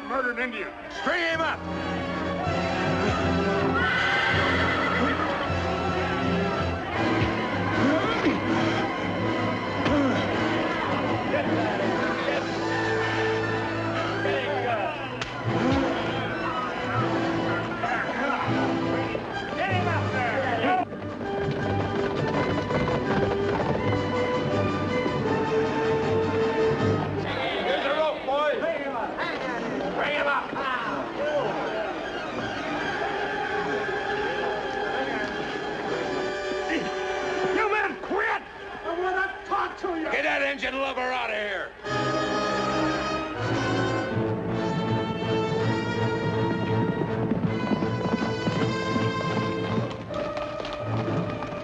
murdered Indian. String him up! Get that engine lover out of here!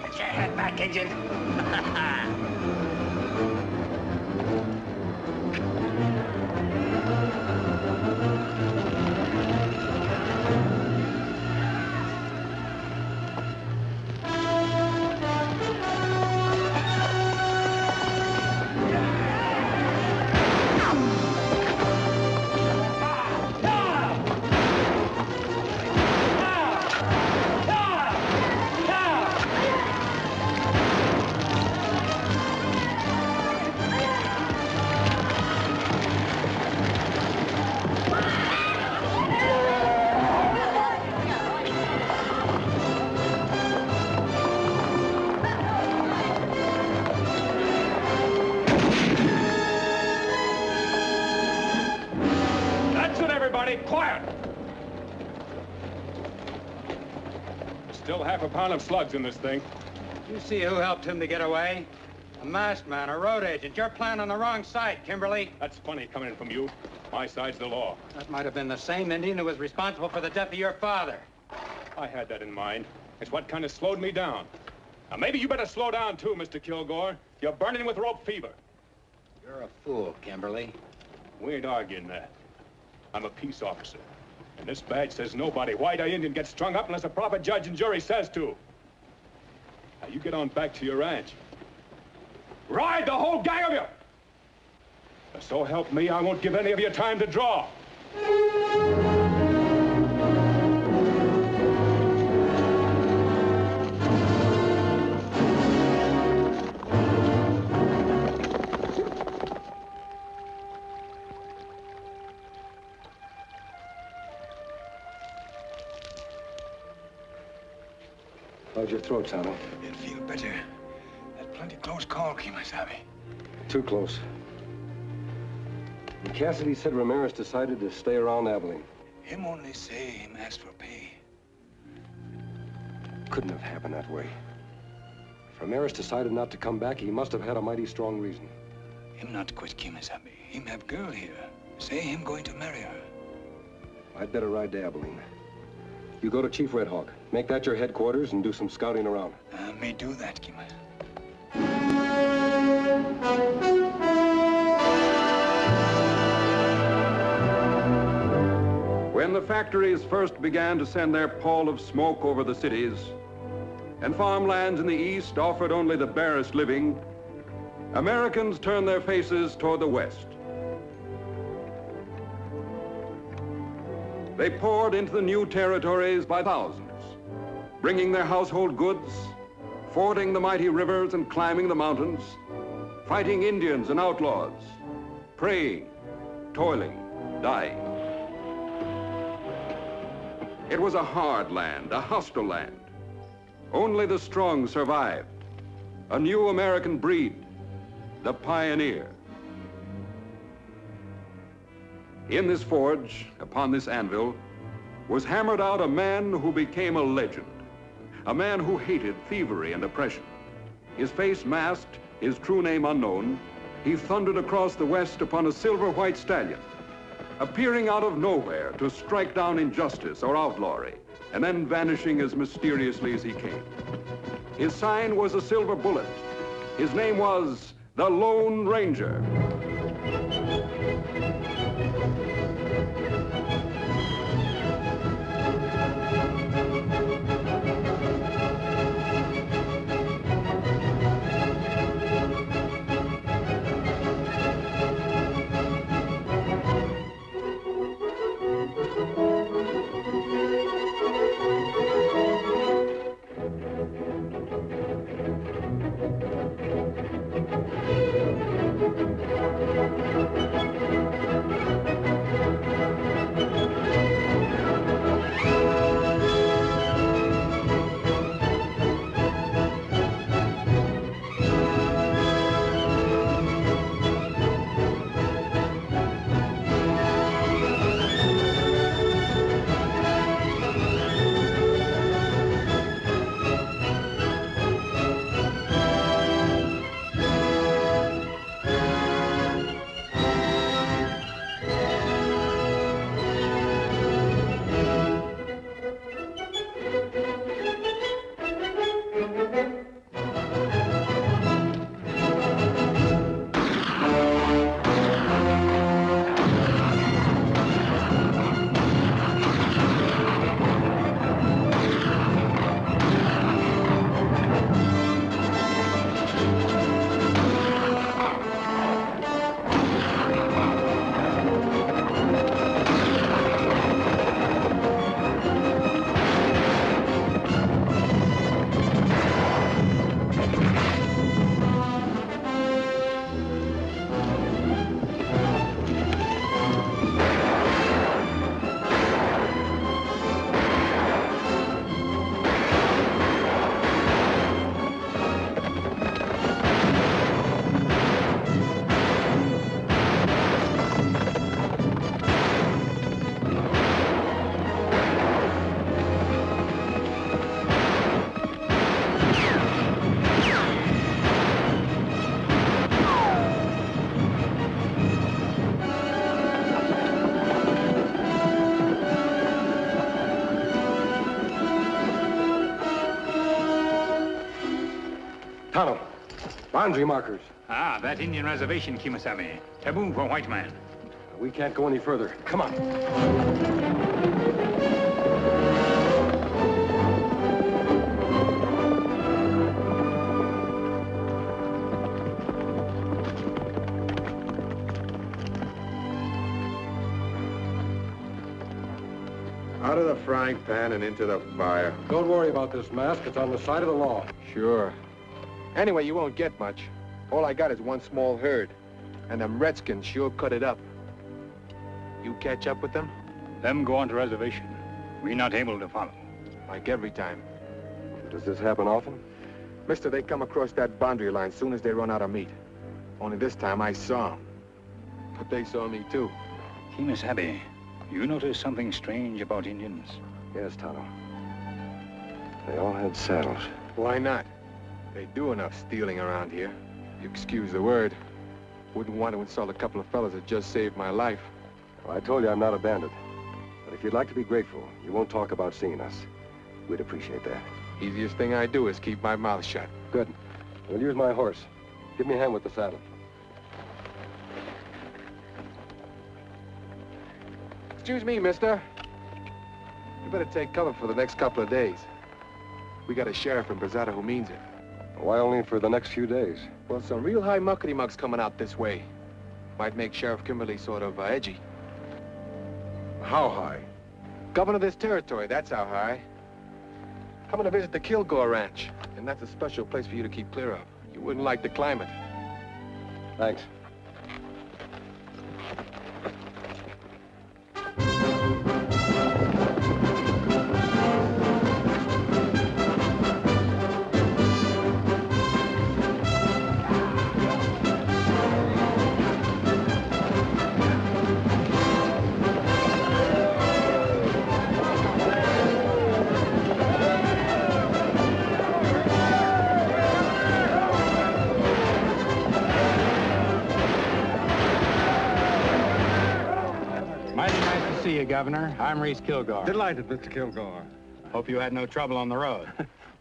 Get your head back, engine. Still half a pound of slugs in this thing. You see who helped him to get away? A masked man, a road agent. You're playing on the wrong side, Kimberly. That's funny coming in from you. My side's the law. That might have been the same Indian who was responsible for the death of your father. I had that in mind. It's what kind of slowed me down. Now, maybe you better slow down, too, Mr. Kilgore. You're burning with rope fever. You're a fool, Kimberly. We ain't arguing that. I'm a peace officer. And this badge says nobody, white or Indian, gets strung up unless a proper judge and jury says to. Now, you get on back to your ranch. Ride, the whole gang of you! So help me, I won't give any of you time to draw. How's your throat, Tonto? It feel better. That plenty close call, Kimasabi. Too close. And Cassidy said Ramirez decided to stay around Abilene. Him only say him asked for pay. Couldn't have happened that way. If Ramirez decided not to come back, he must have had a mighty strong reason. Him not quit Kimasabi. Him have girl here. Say him going to marry her. I'd better ride to Abilene. You go to Chief Red Hawk. Make that your headquarters and do some scouting around. May do that, Kima. When the factories first began to send their pall of smoke over the cities, and farmlands in the east offered only the barest living, Americans turned their faces toward the west. They poured into the new territories by thousands, bringing their household goods, fording the mighty rivers and climbing the mountains, fighting Indians and outlaws, praying, toiling, dying. It was a hard land, a hostile land. Only the strong survived. A new American breed, the pioneer. In this forge, upon this anvil, was hammered out a man who became a legend. A man who hated thievery and oppression. His face masked, his true name unknown, he thundered across the West upon a silver-white stallion, appearing out of nowhere to strike down injustice or outlawry, and then vanishing as mysteriously as he came. His sign was a silver bullet. His name was the Lone Ranger. Tonto, boundary markers. Ah, that Indian reservation, Kimasami. Taboo for white man. We can't go any further. Come on. Out of the frying pan and into the fire. Don't worry about this mask. It's on the side of the law. Sure. Anyway, you won't get much. All I got is one small herd. And them redskins sure cut it up. You catch up with them? Them go on to reservation. We not able to follow. Like every time. Does this happen often? Mister, they come across that boundary line soon as they run out of meat. Only this time I saw them. But they saw me too. Kimasami, you notice something strange about Indians? Yes, Tonto. They all had saddles. Why not? They do enough stealing around here. You excuse the word. Wouldn't want to insult a couple of fellas that just saved my life. Well, I told you I'm not a bandit. But if you'd like to be grateful, you won't talk about seeing us. We'd appreciate that. Easiest thing I do is keep my mouth shut. Good. We'll use my horse. Give me a hand with the saddle. Excuse me, mister. You better take cover for the next couple of days. We got a sheriff in Brazada who means it. Why only for the next few days? Well, some real high muckety-mucks coming out this way. Might make Sheriff Kimberly sort of edgy. How high? Governor of this territory, that's how high. Coming to visit the Kilgore Ranch. And that's a special place for you to keep clear of. You wouldn't like the climate. Thanks. Governor. I'm Reese Kilgore. Delighted, Mr. Kilgore. Hope you had no trouble on the road.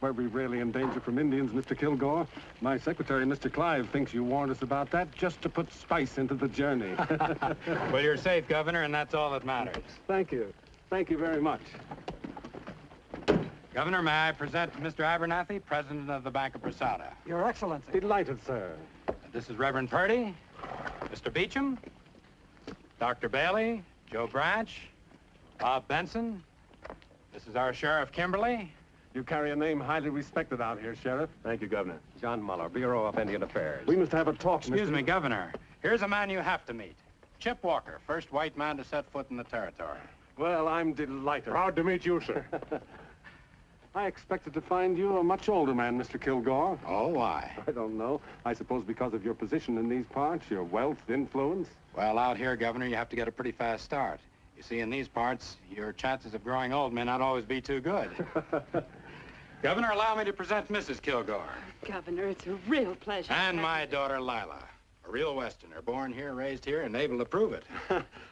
Were we really in danger from Indians, Mr. Kilgore? My secretary, Mr. Clive, thinks you warned us about that just to put spice into the journey. Well, you're safe, Governor, and that's all that matters. Thank you. Thank you very much. Governor, may I present Mr. Abernathy, president of the Bank of Brazada. Your Excellency. Delighted, sir. This is Reverend Purdy, Mr. Beecham, Dr. Bailey, Joe Branch, Bob Benson. This is our Sheriff Kimberly. You carry a name highly respected out here, Sheriff. Thank you, Governor. John Muller, Bureau of Indian Affairs. We must have a talk, Excuse me, Governor. Here's a man you have to meet. Chip Walker, first white man to set foot in the territory. Well, I'm delighted. Proud to meet you, sir. I expected to find you a much older man, Mr. Kilgore. Oh, why? I don't know. I suppose because of your position in these parts, your wealth, influence. Well, out here, Governor, you have to get a pretty fast start. You see, in these parts, your chances of growing old may not always be too good. Governor, allow me to present Mrs. Kilgore. Governor, it's a real pleasure. And my daughter, Lila, a real Westerner, born here, raised here, and able to prove it.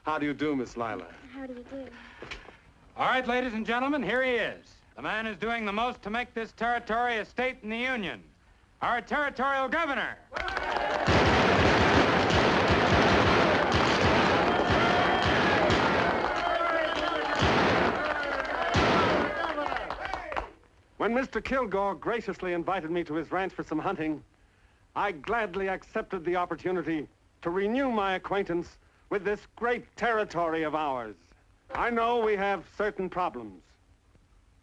How do you do, Miss Lila? How do you do? All right, ladies and gentlemen, here he is. The man who's doing the most to make this territory a state in the Union. Our territorial governor. When Mr. Kilgore graciously invited me to his ranch for some hunting, I gladly accepted the opportunity to renew my acquaintance with this great territory of ours. I know we have certain problems.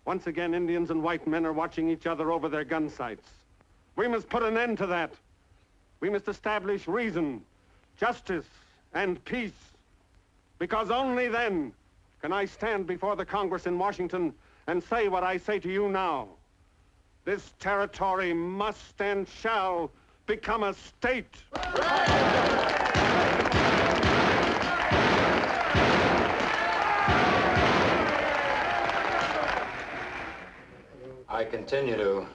Once again, Indians and white men are watching each other over their gun sights. We must put an end to that. We must establish reason, justice, and peace. Because only then can I stand before the Congress in Washington and say what I say to you now. This territory must and shall become a state. I continue to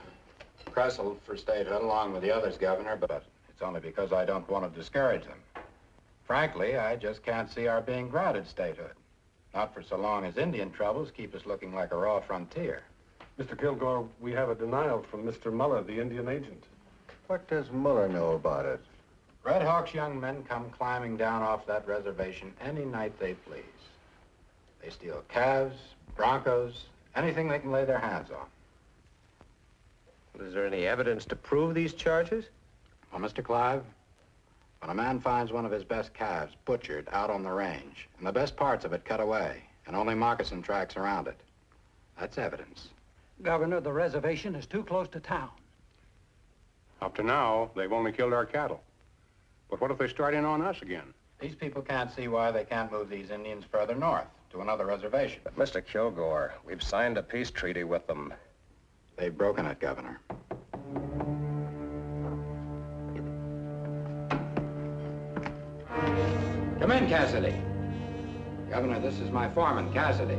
wrestle for statehood along with the others, Governor, but it's only because I don't want to discourage them. Frankly, I just can't see our being granted statehood. Not for so long as Indian troubles keep us looking like a raw frontier. Mr. Kilgore, we have a denial from Mr. Muller, the Indian agent. What does Muller know about it? Red Hawk's young men come climbing down off that reservation any night they please. They steal calves, broncos, anything they can lay their hands on. Is there any evidence to prove these charges? Well, Mr. Clive, when a man finds one of his best calves butchered out on the range, and the best parts of it cut away, and only moccasin tracks around it, that's evidence. Governor, the reservation is too close to town. Up to now, they've only killed our cattle. But what if they start in on us again? These people can't see why they can't move these Indians further north, to another reservation. But, Mr. Kilgore, we've signed a peace treaty with them. They've broken it, Governor. Come in, Cassidy. Governor, this is my foreman, Cassidy.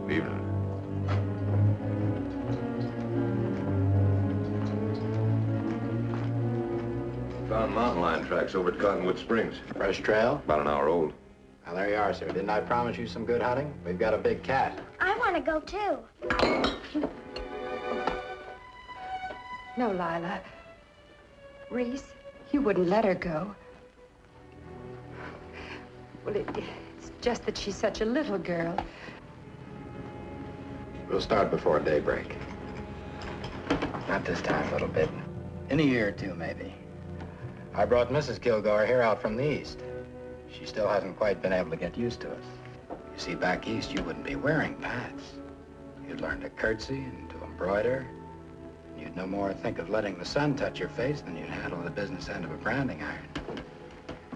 Evening. Found mountain lion tracks over at Cottonwood Springs. Fresh trail? About an hour old. Now, there you are, sir. Didn't I promise you some good hunting? We've got a big cat. I want to go, too. No, Lila. Reese, you wouldn't let her go. Well, it's just that she's such a little girl. We'll start before daybreak. Not this time, little bit. In a year or two, maybe. I brought Mrs. Kilgore here out from the east. She still hasn't quite been able to get used to us. You see, back east, you wouldn't be wearing pads. You'd learn to curtsy and to embroider. And you'd no more think of letting the sun touch your face than you'd handle the business end of a branding iron.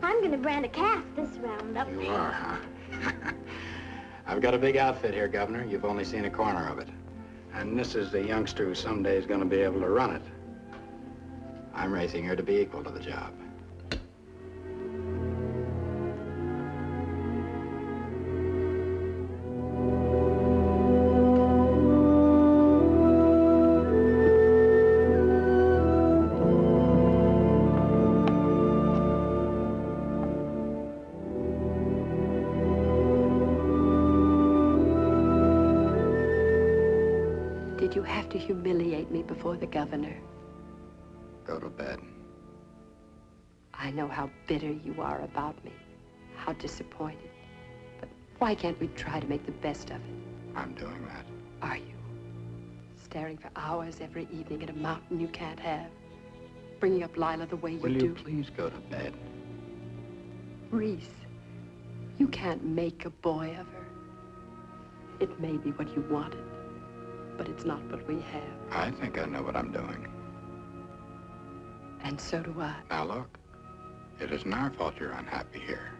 I'm going to brand a calf this roundup. You are, huh? I've got a big outfit here, Governor. You've only seen a corner of it. And this is the youngster who someday is going to be able to run it. I'm raising her to be equal to the job. Did you have to humiliate me before the governor? Go to bed. I know how bitter you are about me, how disappointed. But why can't we try to make the best of it? I'm doing that. Are you? Staring for hours every evening at a mountain you can't have. Bringing up Lila the way you do. Will you please go to bed? Reese, you can't make a boy of her. It may be what you wanted, but it's not what we have. I think I know what I'm doing. And so do I. Now look, it isn't our fault you're unhappy here.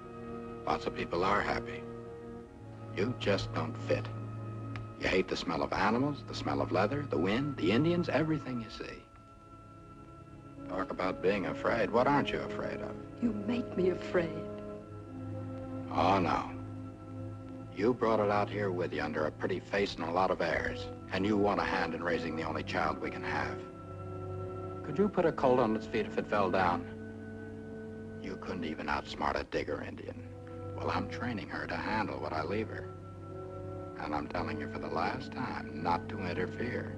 Lots of people are happy. You just don't fit. You hate the smell of animals, the smell of leather, the wind, the Indians, everything you see. Talk about being afraid. What aren't you afraid of? You make me afraid. Oh, no. You brought it out here with you under a pretty face and a lot of airs. And you want a hand in raising the only child we can have. Could you put a colt on its feet if it fell down? You couldn't even outsmart a digger Indian. Well, I'm training her to handle what I leave her. And I'm telling you for the last time not to interfere.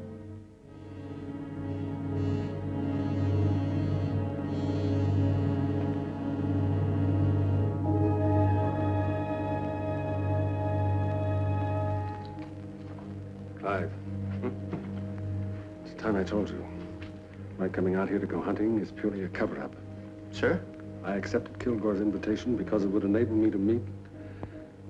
Clive. It's time I told you. My coming out here to go hunting is purely a cover-up. Sir? I accepted Kilgore's invitation because it would enable me to meet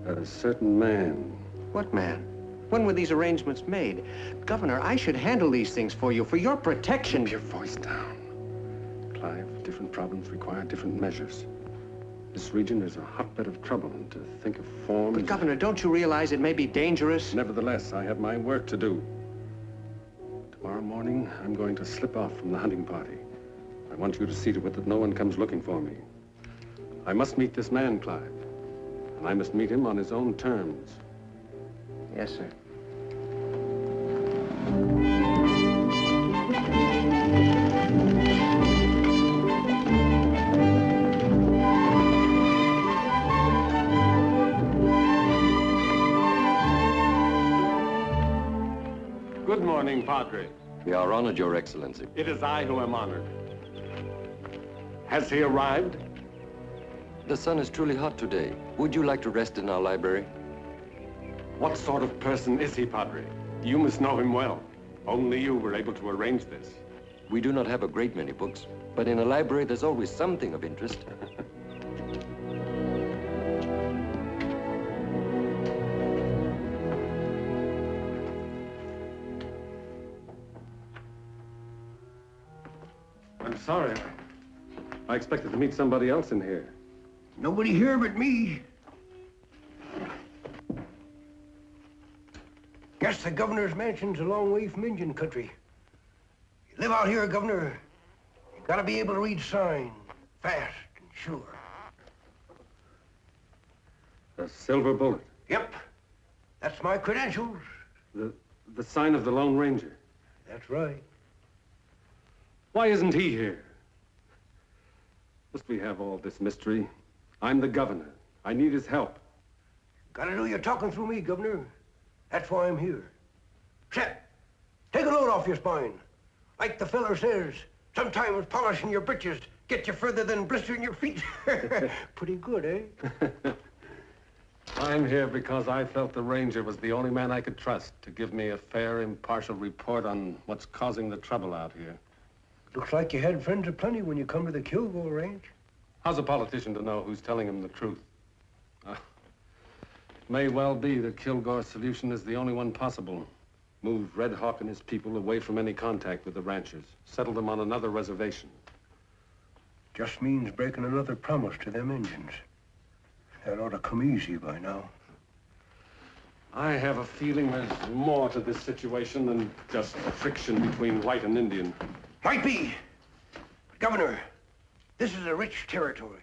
a certain man. What man? When were these arrangements made? Governor, I should handle these things for you, for your protection. Keep your voice down. Clive, different problems require different measures. This region is a hotbed of trouble, and to think of forms... But, Governor, don't you realize it may be dangerous? Nevertheless, I have my work to do. Tomorrow morning, I'm going to slip off from the hunting party. I want you to see to it that no one comes looking for me. I must meet this man, Clive. And I must meet him on his own terms. Yes, sir. Good morning, Padre. We are honored, Your Excellency. It is I who am honored. Has he arrived? The sun is truly hot today. Would you like to rest in our library? What sort of person is he, Padre? You must know him well. Only you were able to arrange this. We do not have a great many books, but in a library there's always something of interest. I'm sorry. I expected to meet somebody else in here. Nobody here but me. Guess the governor's mansion's a long way from Indian country. You live out here, Governor, you gotta be able to read signs, fast and sure. A silver bullet. Yep, that's my credentials. The sign of the Lone Ranger. That's right. Why isn't he here? Must we have all this mystery? I'm the governor. I need his help. Gotta do your talking through me, Governor. That's why I'm here. Shep, take a load off your spine. Like the feller says, sometimes polishing your britches get you further than blistering your feet. Pretty good, eh? I'm here because I felt the Ranger was the only man I could trust to give me a fair, impartial report on what's causing the trouble out here. Looks like you had friends aplenty when you come to the Kilgore Ranch. How's a politician to know who's telling him the truth? It may well be that Kilgore's solution is the only one possible. Move Red Hawk and his people away from any contact with the ranchers. Settle them on another reservation. Just means breaking another promise to them Indians. That ought to come easy by now. I have a feeling there's more to this situation than just friction between white and Indian. Might be. But Governor, this is a rich territory.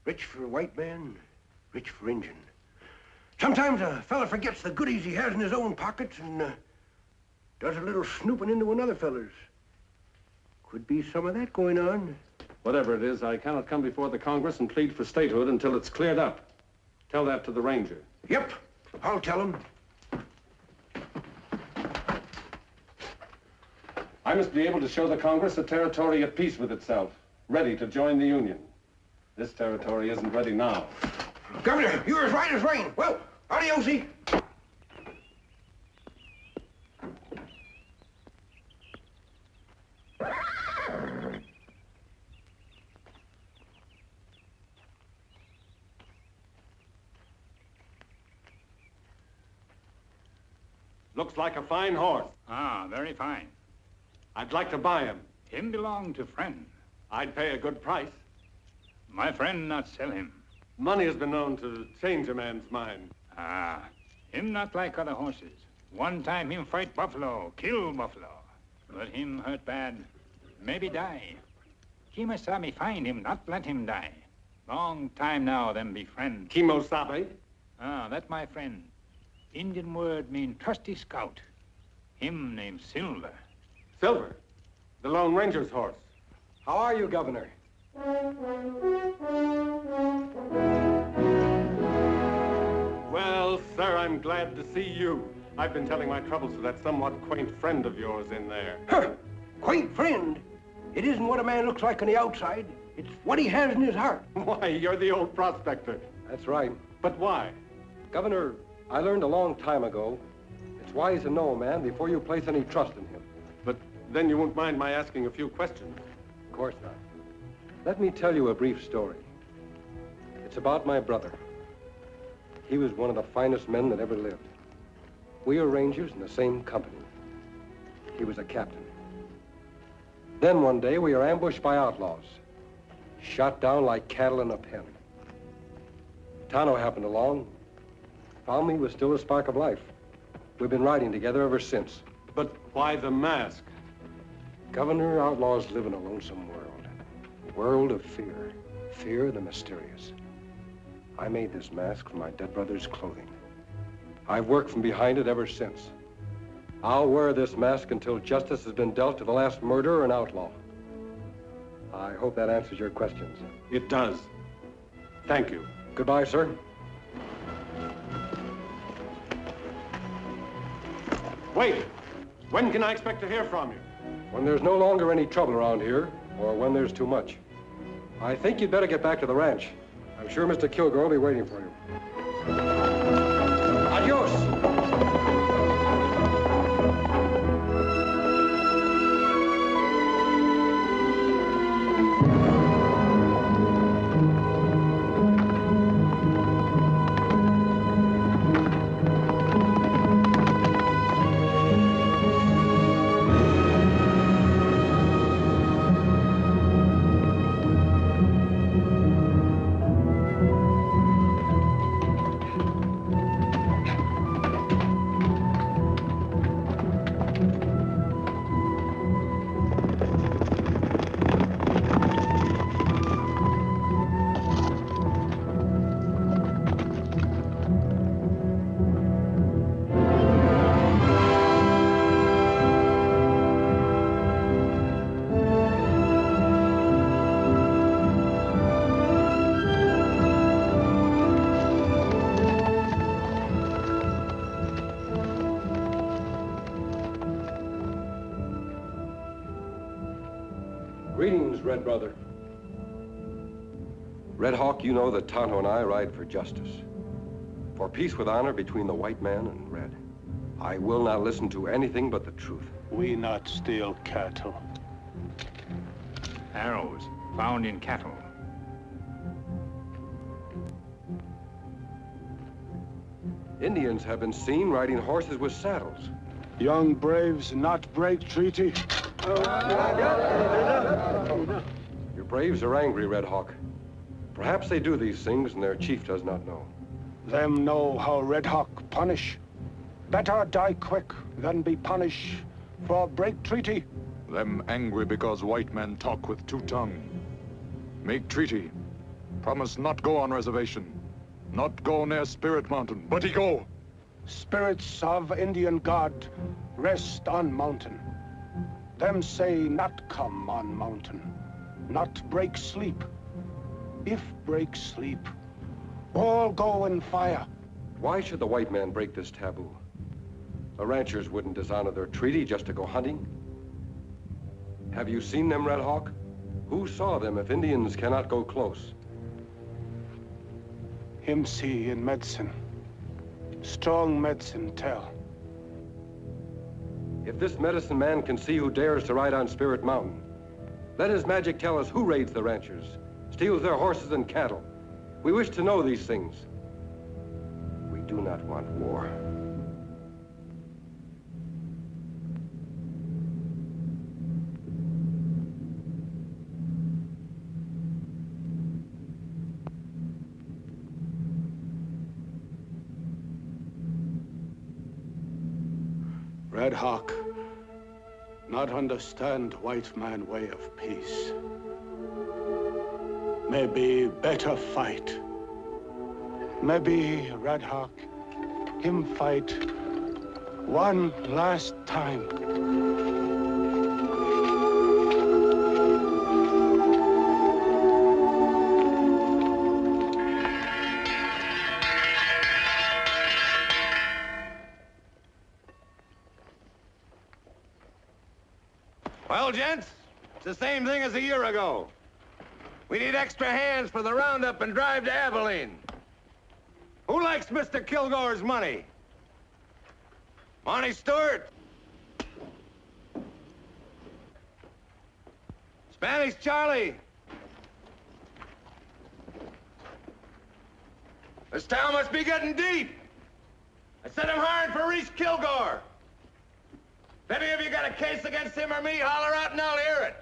Rich for a white man, rich for Indian. Sometimes a fella forgets the goodies he has in his own pockets and does a little snooping into another fella's. Could be some of that going on. Whatever it is, I cannot come before the Congress and plead for statehood until it's cleared up. Tell that to the Ranger. Yep, I'll tell him. I must be able to show the Congress a territory at peace with itself, ready to join the Union. This territory isn't ready now. Governor, you're as right as rain. Well, adios-y. Looks like a fine horse. Ah, very fine. I'd like to buy him. Him belong to friend. I'd pay a good price. My friend not sell him. Money has been known to change a man's mind. Ah, him not like other horses. One time him fight buffalo, kill buffalo. But him hurt bad, maybe die. Kimosabe find him, not let him die. Long time now, them be friend. Kimosabe? Ah, that my friend. Indian word mean trusty scout. Him named Silver. Silver? The Lone Ranger's horse. How are you, Governor? Well, sir, I'm glad to see you. I've been telling my troubles to that somewhat quaint friend of yours in there. Huh. Quaint friend? It isn't what a man looks like on the outside. It's what he has in his heart. Why, you're the old prospector. That's right. But why? Governor, I learned a long time ago, it's wise to know a man before you place any trust in him. But then you won't mind my asking a few questions. Of course not. Let me tell you a brief story. It's about my brother. He was one of the finest men that ever lived. We were rangers in the same company. He was a captain. Then one day we were ambushed by outlaws, shot down like cattle in a pen. Tonto happened along, found me with still a spark of life. We've been riding together ever since. But why the mask? Governor, outlaws live in a lonesome world. A world of fear. Fear of the mysterious. I made this mask from my dead brother's clothing. I've worked from behind it ever since. I'll wear this mask until justice has been dealt to the last murderer and outlaw. I hope that answers your questions. It does. Thank you. Goodbye, sir. Wait! When can I expect to hear from you? When there's no longer any trouble around here, or when there's too much. I think you'd better get back to the ranch. I'm sure Mr. Kilgore will be waiting for you. Adios! Greetings, Red Brother. Red Hawk, you know that Tonto and I ride for justice. For peace with honor between the white man and red. I will not listen to anything but the truth. We not steal cattle. Arrows found in cattle. Indians have been seen riding horses with saddles. Young braves not break treaty. Your braves are angry, Red Hawk. Perhaps they do these things and their chief does not know. Them know how Red Hawk punish. Better die quick than be punished for break treaty. Them angry because white men talk with two tongue. Make treaty. Promise not go on reservation. Not go near Spirit Mountain, but he go. Spirits of Indian God rest on mountain. Them say not come on mountain, not break sleep. If break sleep, all go in fire. Why should the white man break this taboo? The ranchers wouldn't dishonor their treaty just to go hunting. Have you seen them, Red Hawk? Who saw them if Indians cannot go close? Him see in medicine. Strong medicine tell. If this medicine man can see who dares to ride on Spirit Mountain, let his magic tell us who raids the ranchers, steals their horses and cattle. We wish to know these things. We do not want war. Red Hawk, not understand white man way of peace. Maybe better fight. Maybe Red Hawk, him fight one last time. Well, gents, it's the same thing as a year ago. We need extra hands for the roundup and drive to Abilene. Who likes Mr. Kilgore's money? Monty Stewart? Spanish Charlie? This town must be getting deep. I said I'm hiring for Reese Kilgore. If any of you got a case against him or me, holler out and I'll hear it.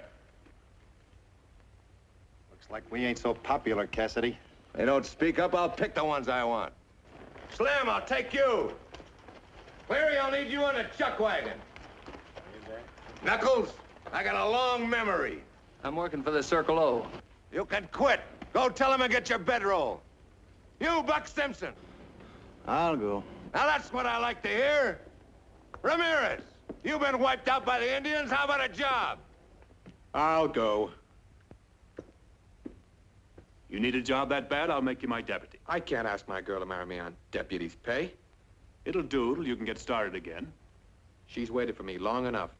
Looks like we ain't so popular, Cassidy. They don't speak up, I'll pick the ones I want. Slim, I'll take you. Cleary, I'll need you on a chuck wagon. Knuckles, I got a long memory. I'm working for the Circle O. You can quit. Go tell him and get your bedroll. You, Buck Simpson. I'll go. Now that's what I like to hear. Ramirez, you've been wiped out by the Indians. How about a job? I'll go. You need a job that bad, I'll make you my deputy. I can't ask my girl to marry me on deputy's pay. It'll do till you can get started again. She's waited for me long enough.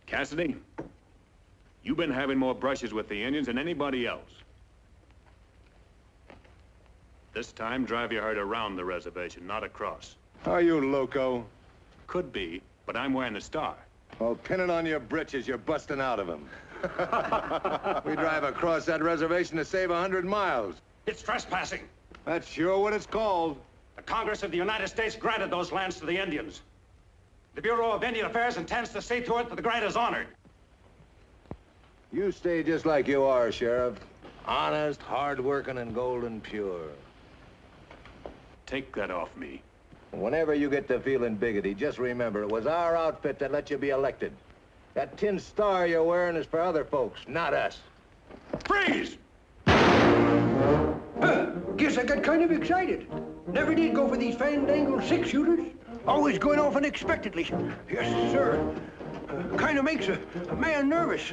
Cassidy, You've been having more brushes with the Indians than anybody else. This time, drive your herd around the reservation, not across. Are you loco? Could be, but I'm wearing a star. Well, pin it on your britches. You're busting out of them. We drive across that reservation to save 100 miles. It's trespassing. That's sure what it's called. The Congress of the United States granted those lands to the Indians. The Bureau of Indian Affairs intends to see to it that the grant is honored. You stay just like you are, Sheriff. Honest, hard-working, and golden pure. Take that off me. Whenever you get to feeling biggity, just remember it was our outfit that let you be elected. That tin star you're wearing is for other folks, not us. Freeze! Guess I got kind of excited. Never did go for these fandangled six-shooters. Always going off unexpectedly. Yes, sir. Kind of makes a man nervous,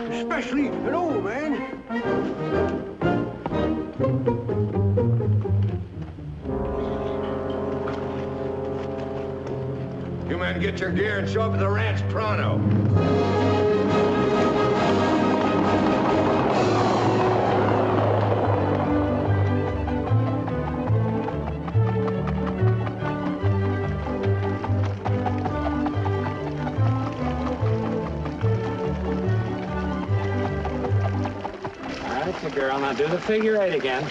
especially an old man. You men get your gear and show up at the ranch pronto. Girl, now do the figure 8 again.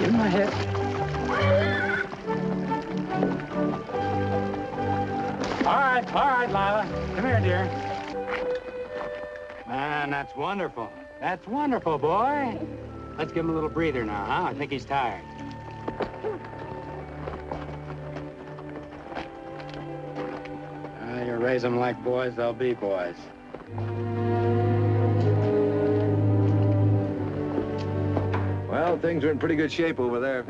Give my hip. All right, Lila. Come here, dear. Man, that's wonderful. That's wonderful, boy. Let's give him a little breather now, huh? I think he's tired. You raise them like boys, they'll be boys. Well, things are in pretty good shape over there.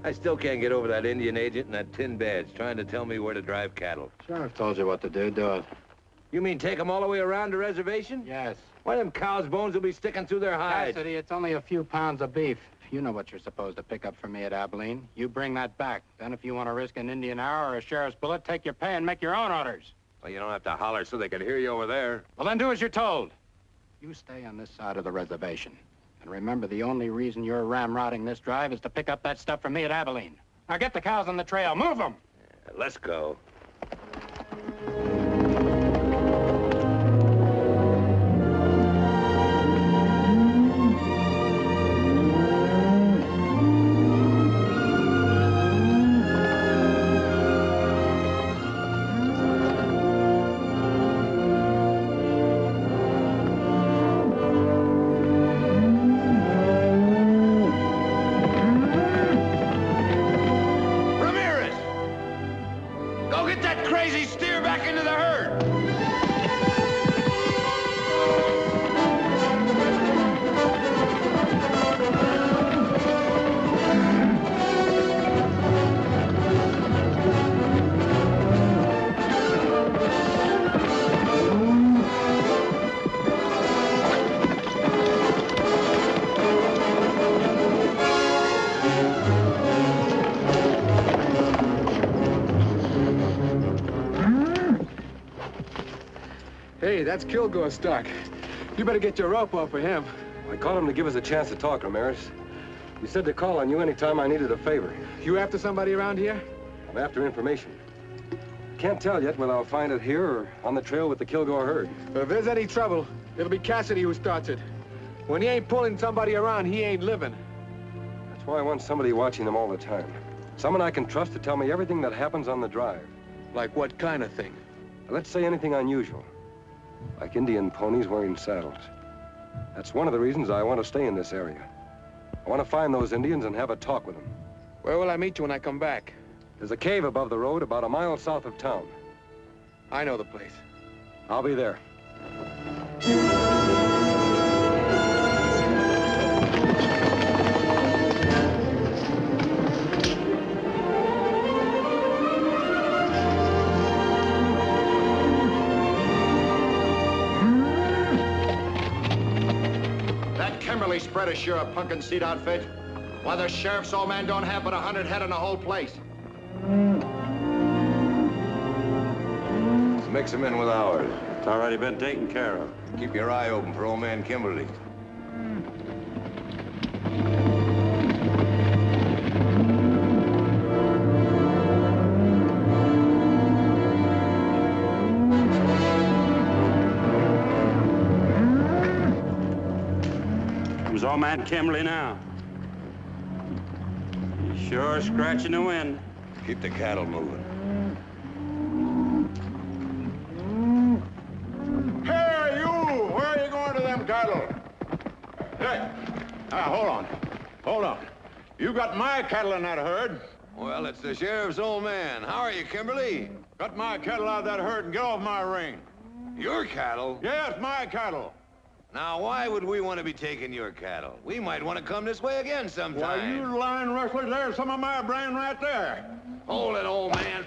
I still can't get over that Indian agent and that tin badge trying to tell me where to drive cattle. Sheriff told you what to do. Do it. You mean take them all the way around the reservation? Yes. Why, them cows' bones will be sticking through their hides. Cassidy, it's only a few pounds of beef. You know what you're supposed to pick up for me at Abilene. You bring that back. Then if you want to risk an Indian arrow or a sheriff's bullet, take your pay and make your own orders. Well, you don't have to holler so they can hear you over there. Well, then do as you're told. You stay on this side of the reservation. And remember, the only reason you're ramrodding this drive is to pick up that stuff for me at Abilene. Now get the cows on the trail. Move them! Yeah, let's go. Hey, that's Kilgore's stock. You better get your rope off for him. I called him to give us a chance to talk, Ramirez. He said to call on you anytime I needed a favor. You after somebody around here? I'm after information. Can't tell yet whether I'll find it here or on the trail with the Kilgore herd. Well, if there's any trouble, it'll be Cassidy who starts it. When he ain't pulling somebody around, he ain't living. That's why I want somebody watching them all the time. Someone I can trust to tell me everything that happens on the drive. Like what kind of thing? Let's say anything unusual. Like Indian ponies wearing saddles. That's one of the reasons I want to stay in this area. I want to find those Indians and have a talk with them. Where will I meet you when I come back? There's a cave above the road about a mile south of town. I know the place. I'll be there. That Kimberly spread is sure a pumpkin seed outfit. Why, the sheriff's old man don't have but 100 head in the whole place. Mix them in with ours. It's already been taken care of. Keep your eye open for old man Kimberly. Comes old man Kimberly now. He's sure scratching the wind. Keep the cattle moving. Hey, you! Where are you going to them cattle? Hey, hold on. Hold on. You got my cattle in that herd. Well, it's the sheriff's old man. How are you, Kimberly? Got my cattle out of that herd and get off my ring. Your cattle? Yes, my cattle. Now, why would we want to be taking your cattle? We might want to come this way again sometime. Why, you lying rustlers, there's some of my brain right there. Hold it, old man.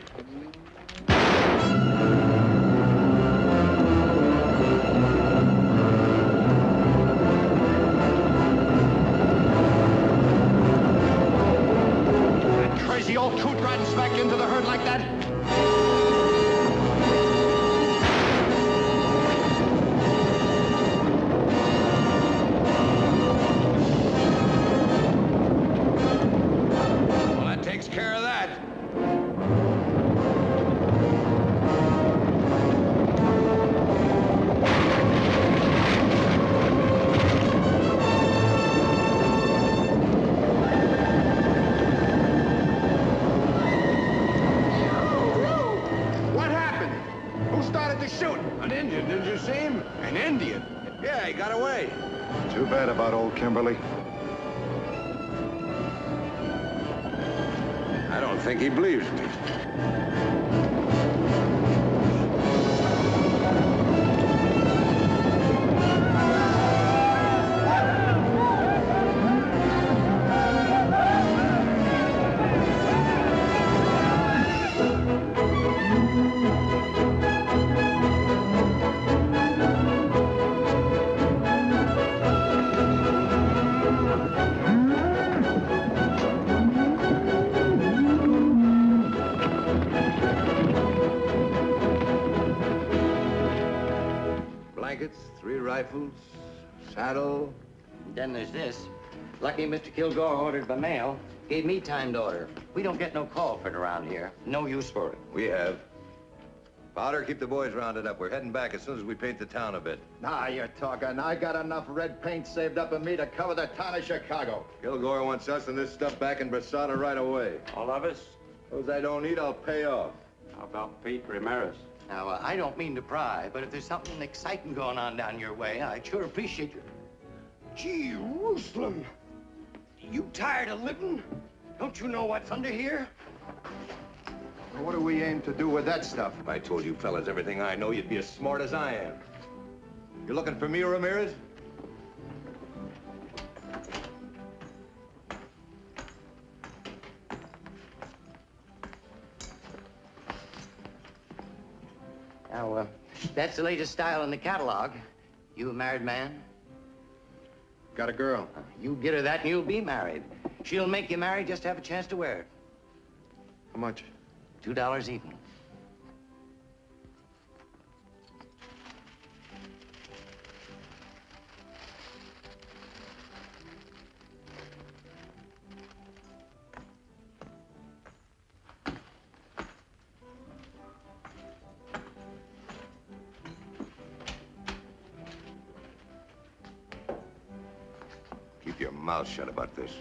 That crazy old coot riding smack into the herd like that? Takes care of that. What happened? Who started the shooting? An Indian, didn't you see him? An Indian? Yeah, he got away. Too bad about old Kimberly. I don't think he believes me. Blankets, 3 rifles, saddle. Then there's this. Lucky Mr. Kilgore ordered by mail. Gave me timed order. We don't get no call for it around here. No use for it. We have. Powder, keep the boys rounded up. We're heading back as soon as we paint the town a bit. Nah, you're talking. I got enough red paint saved up in me to cover the town of Chicago. Kilgore wants us and this stuff back in Brasada right away. All of us? Those I don't need, I'll pay off. How about Pete Ramirez? Now, I don't mean to pry, but if there's something exciting going on down your way, I'd sure appreciate you. Jerusalem! You tired of living? Don't you know what's under here? Well, what do we aim to do with that stuff? If I told you fellas everything I know, you'd be as smart as I am. You looking for me, Ramirez? Now, that's the latest style in the catalog. You a married man? Got a girl. You get her that and you'll be married. She'll make you married just to have a chance to wear it. How much? $2 even. Keep your mouth shut about this.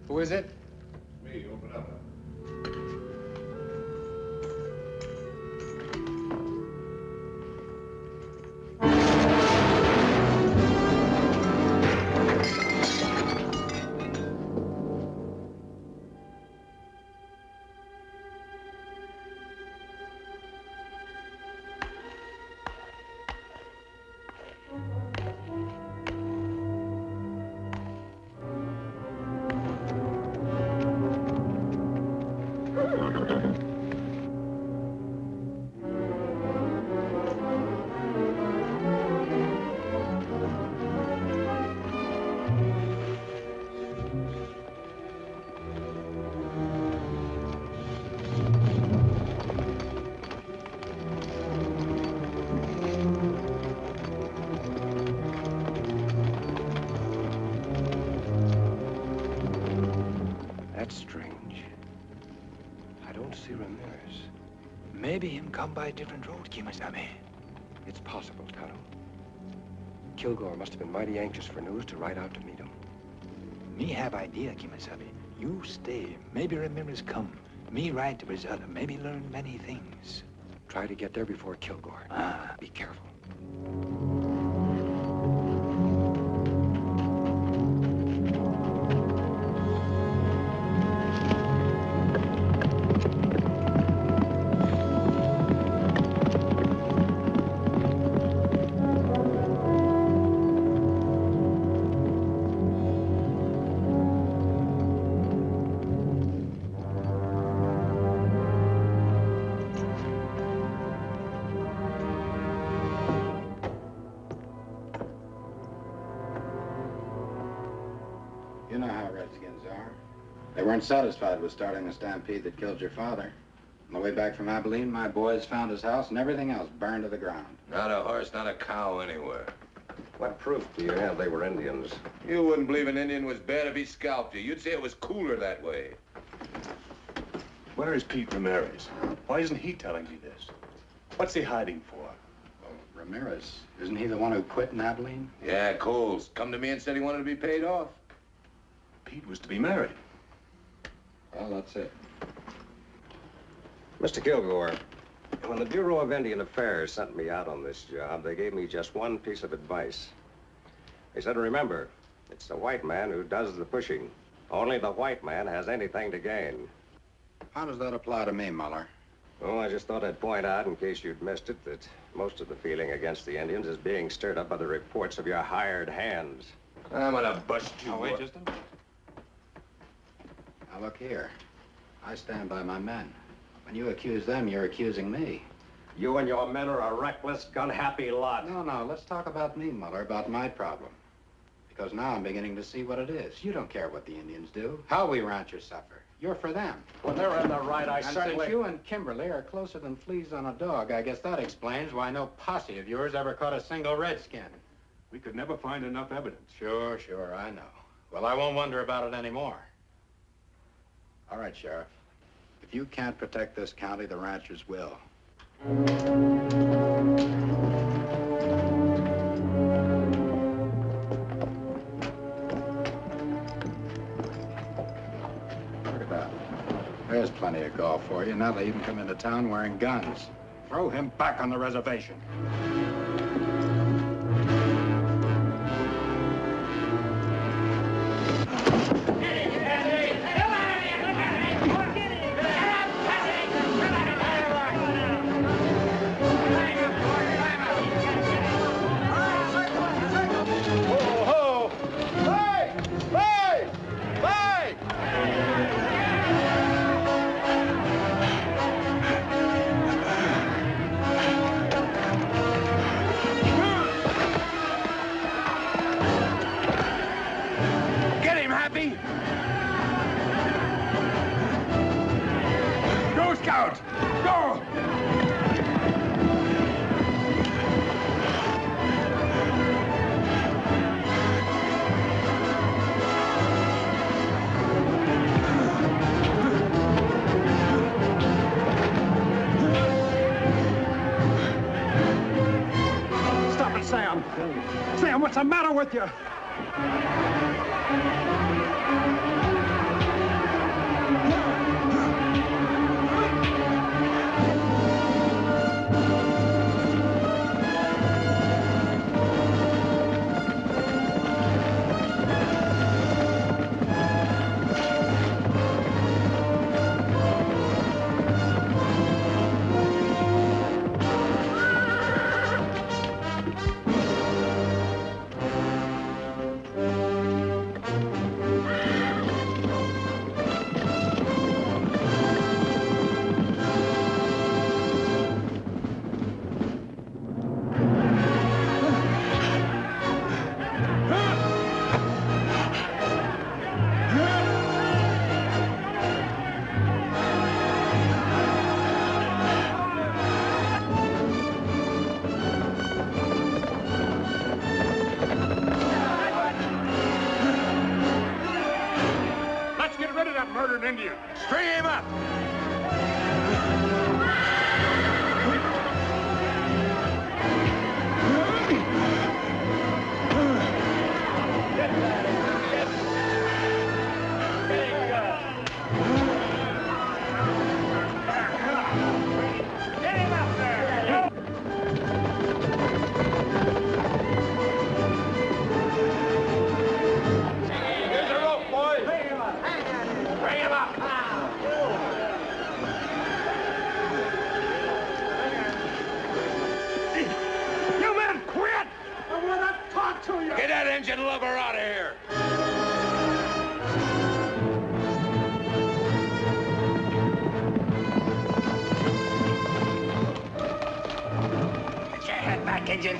Who is it? Me, open up. Maybe him come by a different road, Kimasabi. It's possible, Tonto. Kilgore must have been mighty anxious for news to ride out to meet him. Me have idea, Kimasabi. You stay. Maybe Ramirez come. Me ride to Brazil. Maybe learn many things. Try to get there before Kilgore. Ah. Be careful. You know how Redskins are. They weren't satisfied with starting the stampede that killed your father. On the way back from Abilene, my boys found his house and everything else burned to the ground. Not a horse, not a cow anywhere. What proof do you have they were Indians? You wouldn't believe an Indian was bad if he scalped you. You'd say it was cooler that way. Where is Pete Ramirez? Why isn't he telling me this? What's he hiding for? Well, Ramirez, isn't he the one who quit in Abilene? Yeah, Coles. Come to me and said he wanted to be paid off. Pete was to be married. Well, that's it. Mr. Kilgore, when the Bureau of Indian Affairs sent me out on this job, they gave me just one piece of advice. They said, remember, it's the white man who does the pushing. Only the white man has anything to gain. How does that apply to me, Muller? Oh, I just thought I'd point out, in case you'd missed it, that most of the feeling against the Indians is being stirred up by the reports of your hired hands. I'm gonna bust you. Oh, wait just a minute. Now, look here. I stand by my men. When you accuse them, you're accusing me. You and your men are a reckless, gun-happy lot. No, let's talk about me, Muller, about my problem. Because now I'm beginning to see what it is. You don't care what the Indians do, how we ranchers suffer. You're for them. When they're in the right, I and certainly... since you and Kimberly are closer than fleas on a dog, I guess that explains why no posse of yours ever caught a single redskin. We could never find enough evidence. Sure, I know. Well, I won't wonder about it anymore. All right, Sheriff. If you can't protect this county, the ranchers will. Look at that. There's plenty of golf for you. Now they even come into town wearing guns. Throw him back on the reservation. Sam, what's the matter with you? Murdered Indian. String him up! engine lover out of here! Get your head back, engine.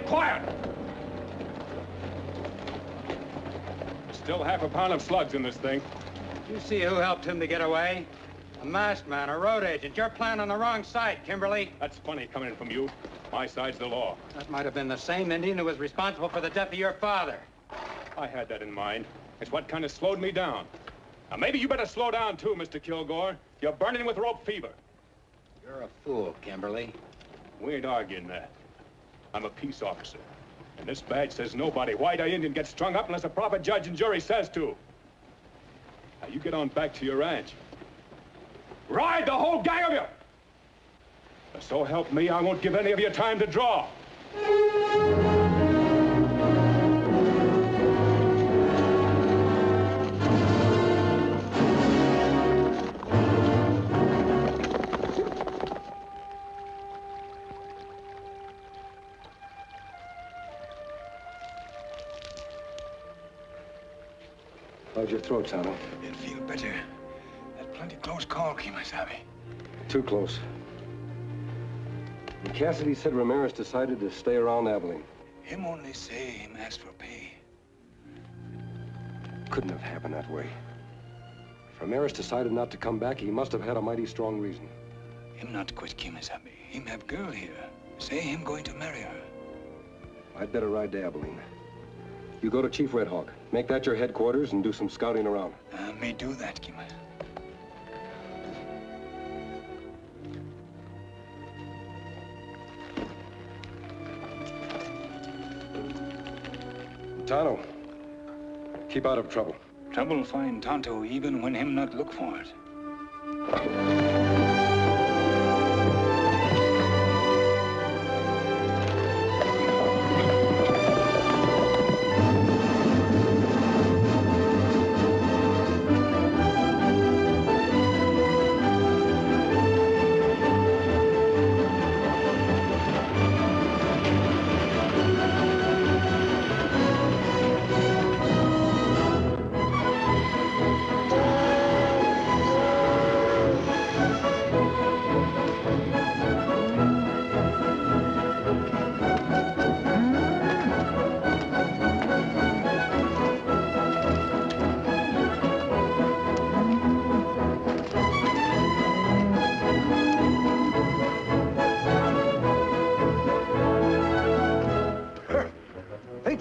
Quiet! Still half a pound of slugs in this thing. You see who helped him to get away? A masked man, a road agent. You're playing on the wrong side, Kimberly. That's funny coming in from you. My side's the law. That might have been the same Indian who was responsible for the death of your father. I had that in mind. It's what kind of slowed me down. Now, maybe you better slow down, too, Mr. Kilgore. You're burning with rope fever. You're a fool, Kimberly. We ain't arguing that. I'm a peace officer. And this badge says nobody, white or Indian, gets strung up unless a proper judge and jury says to. Now, you get on back to your ranch. Ride, the whole gang of you! But so help me, I won't give any of you time to draw. How's your throat, Tonto? It feel better. That plenty close call, Kimasabi. Too close. And Cassidy said Ramirez decided to stay around Abilene. Him only say him ask for pay. Couldn't have happened that way. If Ramirez decided not to come back, he must have had a mighty strong reason. Him not quit Kimasabi. Him have girl here. Say him going to marry her. I'd better ride to Abilene. You go to Chief Red Hawk. Make that your headquarters and do some scouting around. May do that, Kima. Tonto, keep out of trouble. Trouble find Tonto even when him not look for it.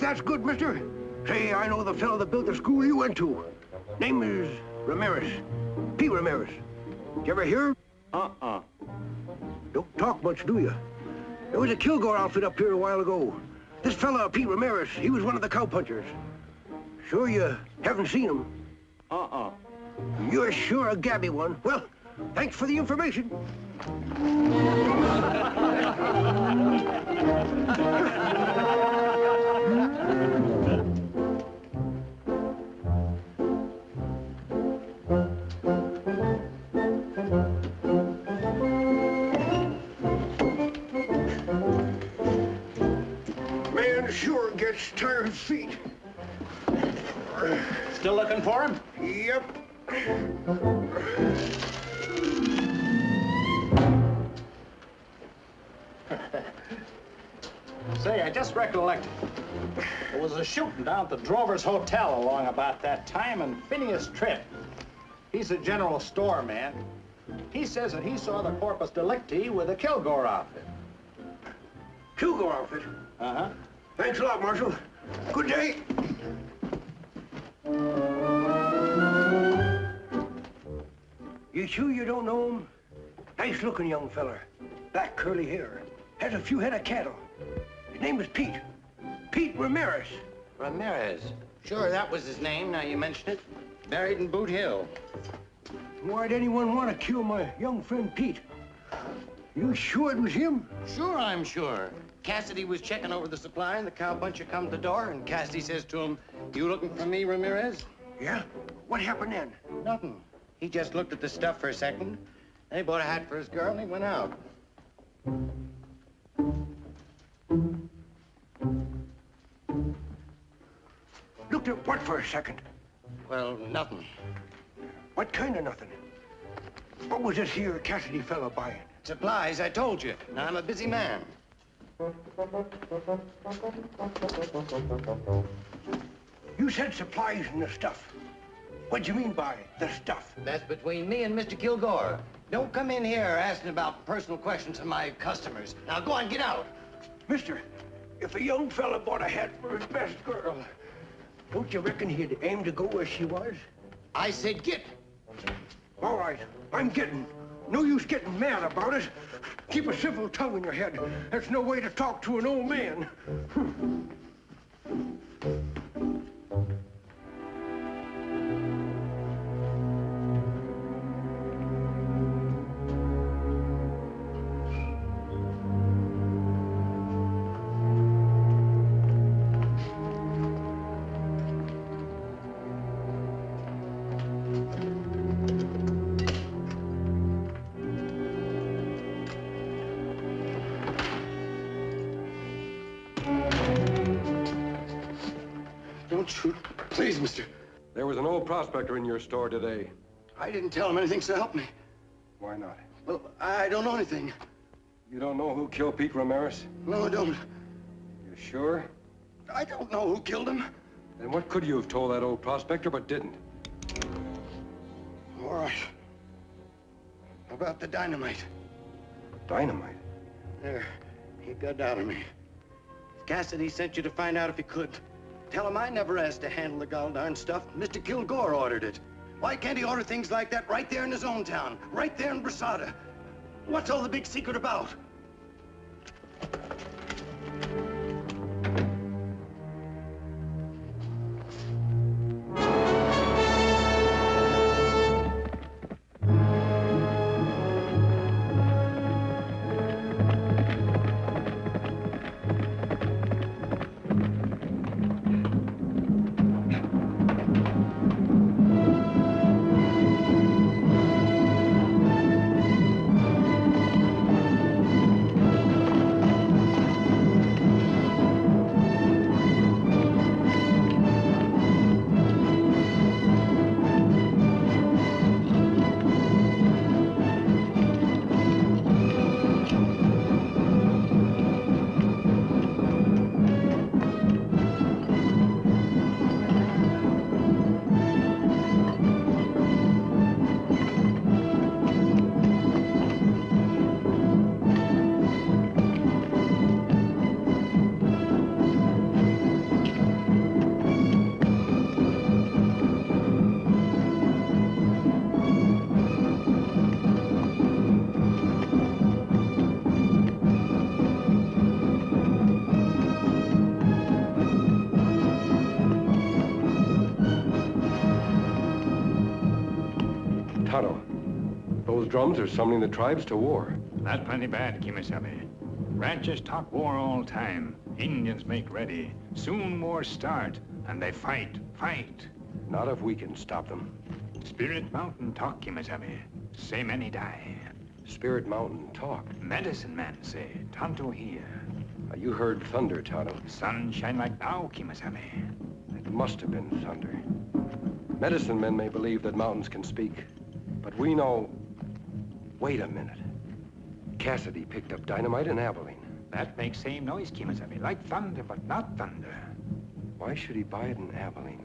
That's good, mister. Say, I know the fellow that built the school you went to. Name is Ramirez. P. Ramirez. Did you ever hear? Don't talk much, do you? There was a Kilgore outfit up here a while ago. This fella, Pete Ramirez, he was one of the cowpunchers. Sure you haven't seen him? You're sure a gabby one. Well, thanks for the information. Man sure gets tired feet. Still looking for him? Yep. Say, I just recollected. There was a shooting down at the Drover's Hotel along about that time, and Phineas Tripp. He's a general store man. He says that he saw the corpus delicti with the Kilgore outfit. Kilgore outfit? Uh-huh. Thanks a lot, Marshal. Good day. You sure you don't know him? Nice-looking young feller. Black curly hair. Has a few head of cattle. His name is Pete. Pete Ramirez. Ramirez? Sure, that was his name, now you mention it. Buried in Boot Hill. Why'd anyone want to kill my young friend Pete? You sure it was him? Sure, I'm sure. Cassidy was checking over the supply, and the cowpuncher come to the door, and Cassidy says to him, "You looking for me, Ramirez?" Yeah? What happened then? Nothing. He just looked at the stuff for a second. Then he bought a hat for his girl, and he went out. Looked at what for a second? Well, nothing. What kind of nothing? What was this here Cassidy fella buying? Supplies, I told you. Now, I'm a busy man. You said supplies and the stuff. What'd you mean by the stuff? That's between me and Mr. Kilgore. Don't come in here asking about personal questions of my customers. Now, go on, get out. Mister, if a young fella bought a hat for his best girl, don't you reckon he'd aim to go where she was? I said get. All right, I'm getting. No use getting mad about it. Keep a civil tongue in your head. That's no way to talk to an old man. Don't shoot. Please, mister. There was an old prospector in your store today. I didn't tell him anything, so help me. Why not? Well, I don't know anything. You don't know who killed Pete Ramirez? No, I don't. You sure? I don't know who killed him. Then what could you have told that old prospector but didn't? All right. How about the dynamite? Dynamite? There. He got out of me. Cassidy sent you to find out if he could. Tell him I never asked to handle the gall-darn stuff. Mr. Kilgore ordered it. Why can't he order things like that right there in his own town? Right there in Brasada? What's all the big secret about? Tonto, those drums are summoning the tribes to war. That's plenty bad, Kimasabi. Ranchers talk war all time. Indians make ready. Soon war start, and they fight. Not if we can stop them. Spirit Mountain talk, Kimasabi. Say many die. Spirit Mountain talk? Medicine man say, Tonto here. You heard thunder, Tonto. Sun shine like now, Kimasabi. It must have been thunder. Medicine men may believe that mountains can speak, but we know... Wait a minute. Cassidy picked up dynamite in Abilene. That makes same noise, Kimasabi. Like thunder, but not thunder. Why should he buy it in Abilene?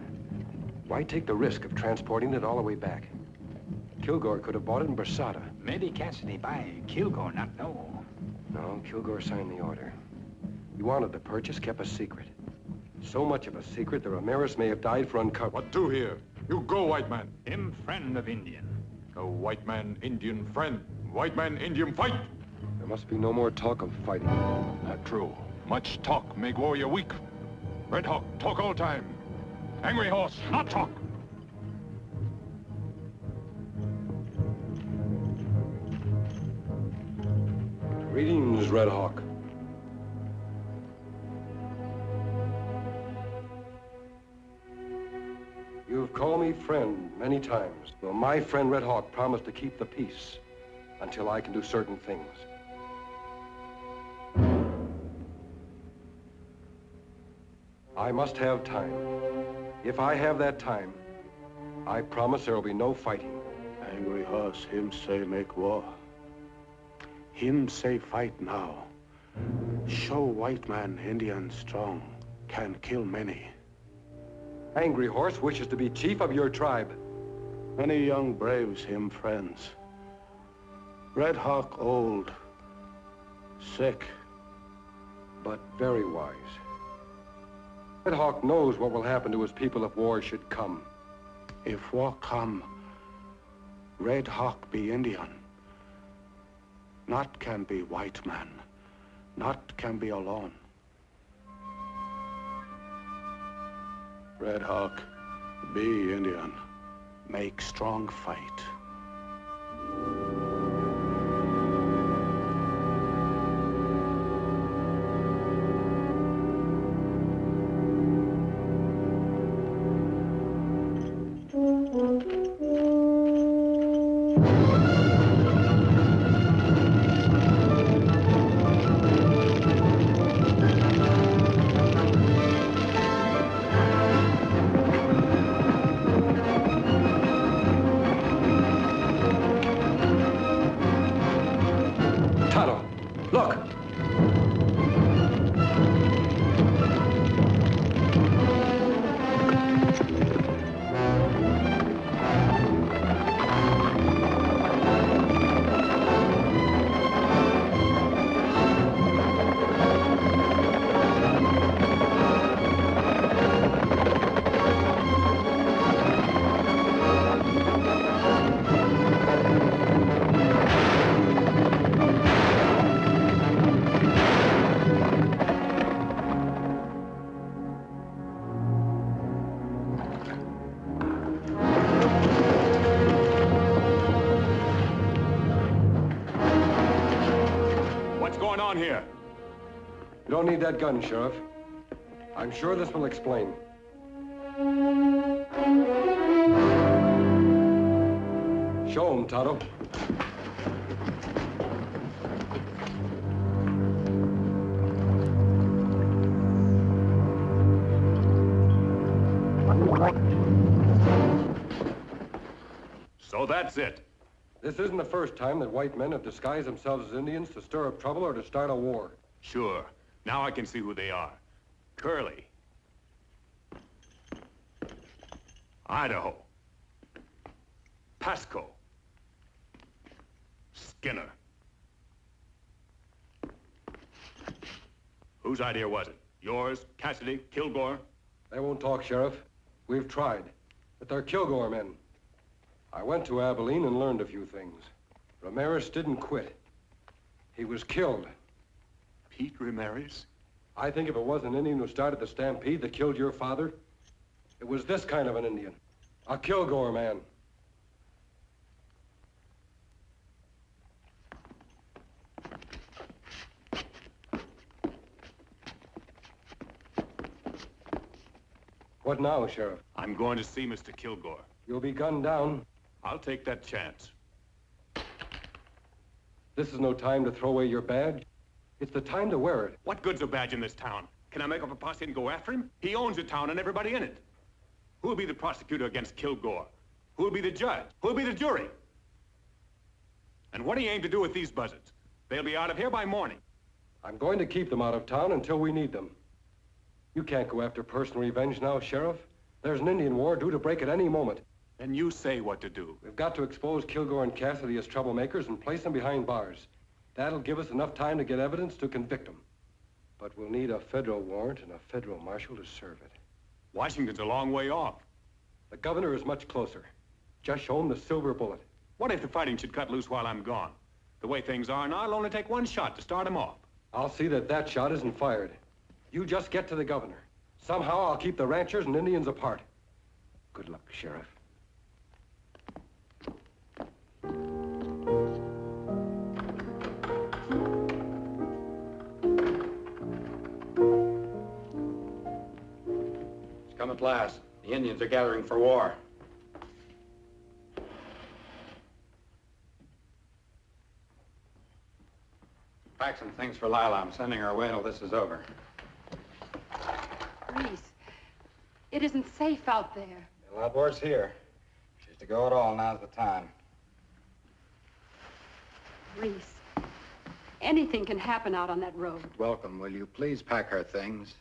Why take the risk of transporting it all the way back? Kilgore could have bought it in Brasada. Maybe Cassidy buy, Kilgore not know. No, Kilgore signed the order. He wanted the purchase kept a secret. So much of a secret that Ramirez may have died for uncovering. What do here? You go, white man. Him friend of Indian. A white man, Indian friend. White man, Indian fight. There must be no more talk of fighting. Not true. Much talk make warrior weak. Red Hawk, talk all time. Angry horse, not talk. Greetings, Red Hawk. You've called me friend many times. Well, my friend Red Hawk promised to keep the peace until I can do certain things. I must have time. If I have that time, I promise there will be no fighting. Angry horse, him say make war. Him say fight now. Show white man Indian strong, can kill many. Angry horse wishes to be chief of your tribe. Many young braves him friends. Red Hawk old, sick. But very wise. Red Hawk knows what will happen to his people if war should come. If war come, Red Hawk be Indian. Not can be white man. Not can be alone. Red Hawk, be Indian. Make strong fight. Here. You don't need that gun, Sheriff. I'm sure this will explain. Show him, Tonto. So that's it. This isn't the first time that white men have disguised themselves as Indians to stir up trouble or to start a war. Sure. Now I can see who they are. Curly. Idaho. Pasco. Skinner. Whose idea was it? Yours, Cassidy, Kilgore? They won't talk, Sheriff. We've tried. But they're Kilgore men. I went to Abilene and learned a few things. Ramirez didn't quit. He was killed. Pete Ramirez? I think if it was an Indian who started the stampede that killed your father, it was this kind of an Indian. A Kilgore man. What now, Sheriff? I'm going to see Mr. Kilgore. You'll be gunned down. I'll take that chance. This is no time to throw away your badge. It's the time to wear it. What good's a badge in this town? Can I make up a posse and go after him? He owns the town and everybody in it. Who'll be the prosecutor against Kilgore? Who'll be the judge? Who'll be the jury? And what do you aim to do with these buzzards? They'll be out of here by morning. I'm going to keep them out of town until we need them. You can't go after personal revenge now, Sheriff. There's an Indian war due to break at any moment. Then you say what to do. We've got to expose Kilgore and Cassidy as troublemakers and place them behind bars. That'll give us enough time to get evidence to convict them. But we'll need a federal warrant and a federal marshal to serve it. Washington's a long way off. The governor is much closer. Just show him the silver bullet. What if the fighting should cut loose while I'm gone? The way things are now, it'll only take one shot to start him off. I'll see that that shot isn't fired. You just get to the governor. Somehow I'll keep the ranchers and Indians apart. Good luck, Sheriff. It's come at last. The Indians are gathering for war. Pack some things for Lila. I'm sending her away till this is over. Reese, it isn't safe out there. A lot worse here. She's to go at all. Now's the time. Reese, anything can happen out on that road. Welcome. Will you please pack her things?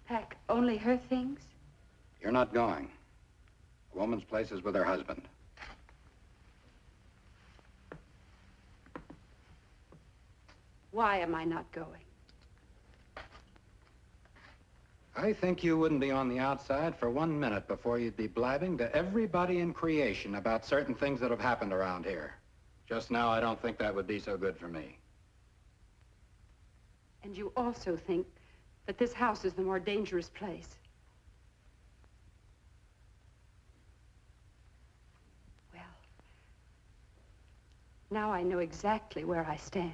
Pack only her things? You're not going. A woman's place is with her husband. Why am I not going? I think you wouldn't be on the outside for 1 minute before you'd be blabbing to everybody in creation about certain things that have happened around here. Just now, I don't think that would be so good for me. And you also think that this house is the more dangerous place. Well, now I know exactly where I stand.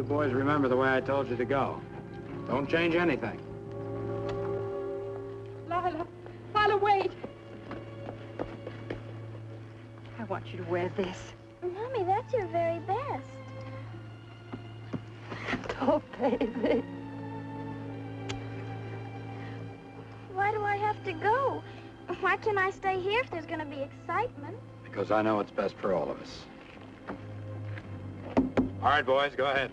Boys, remember the way I told you to go. Don't change anything. Lila, wait. I want you to wear this. Mommy, that's your very best. Oh, baby. Why do I have to go? Why can't I stay here if there's going to be excitement? Because I know it's best for all of us. All right, boys, go ahead.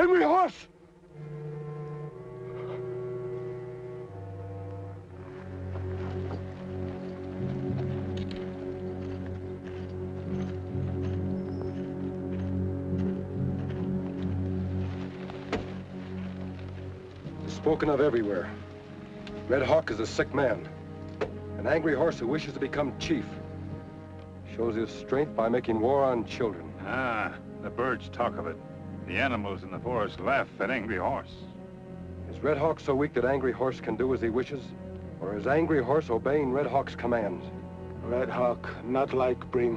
Angry horse! Spoken of everywhere. Red Hawk is a sick man. An angry horse who wishes to become chief. Shows his strength by making war on children. Ah, the birds talk of it. The animals in the forest laugh at Angry Horse. Is Red Hawk so weak that Angry Horse can do as he wishes? Or is Angry Horse obeying Red Hawk's commands? Red Hawk not like bring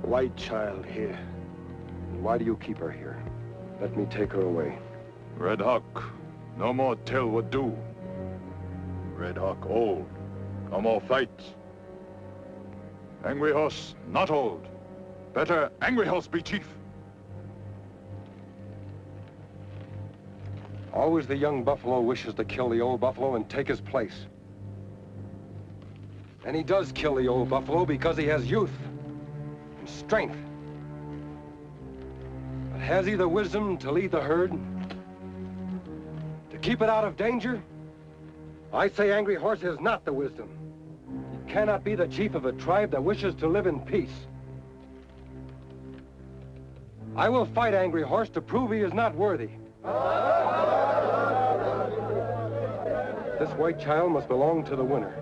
white child here. And why do you keep her here? Let me take her away. Red Hawk, no more tell what do. Red Hawk old, no more fights. Angry Horse not old. Better Angry Horse be chief. Always the young buffalo wishes to kill the old buffalo and take his place. And he does kill the old buffalo because he has youth and strength. But has he the wisdom to lead the herd? To keep it out of danger? I say Angry Horse has not the wisdom. He cannot be the chief of a tribe that wishes to live in peace. I will fight Angry Horse to prove he is not worthy. This white child must belong to the winner.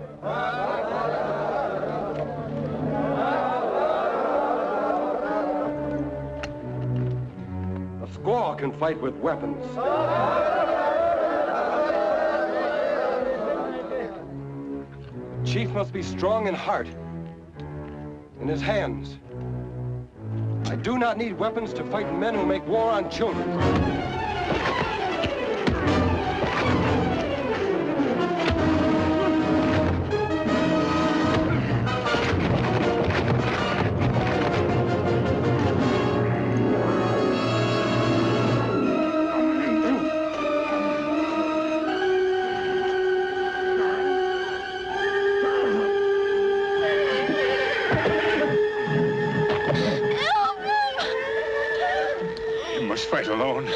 A squaw can fight with weapons. Chief must be strong in heart, in his hands. I do not need weapons to fight men who make war on children. Fight alone.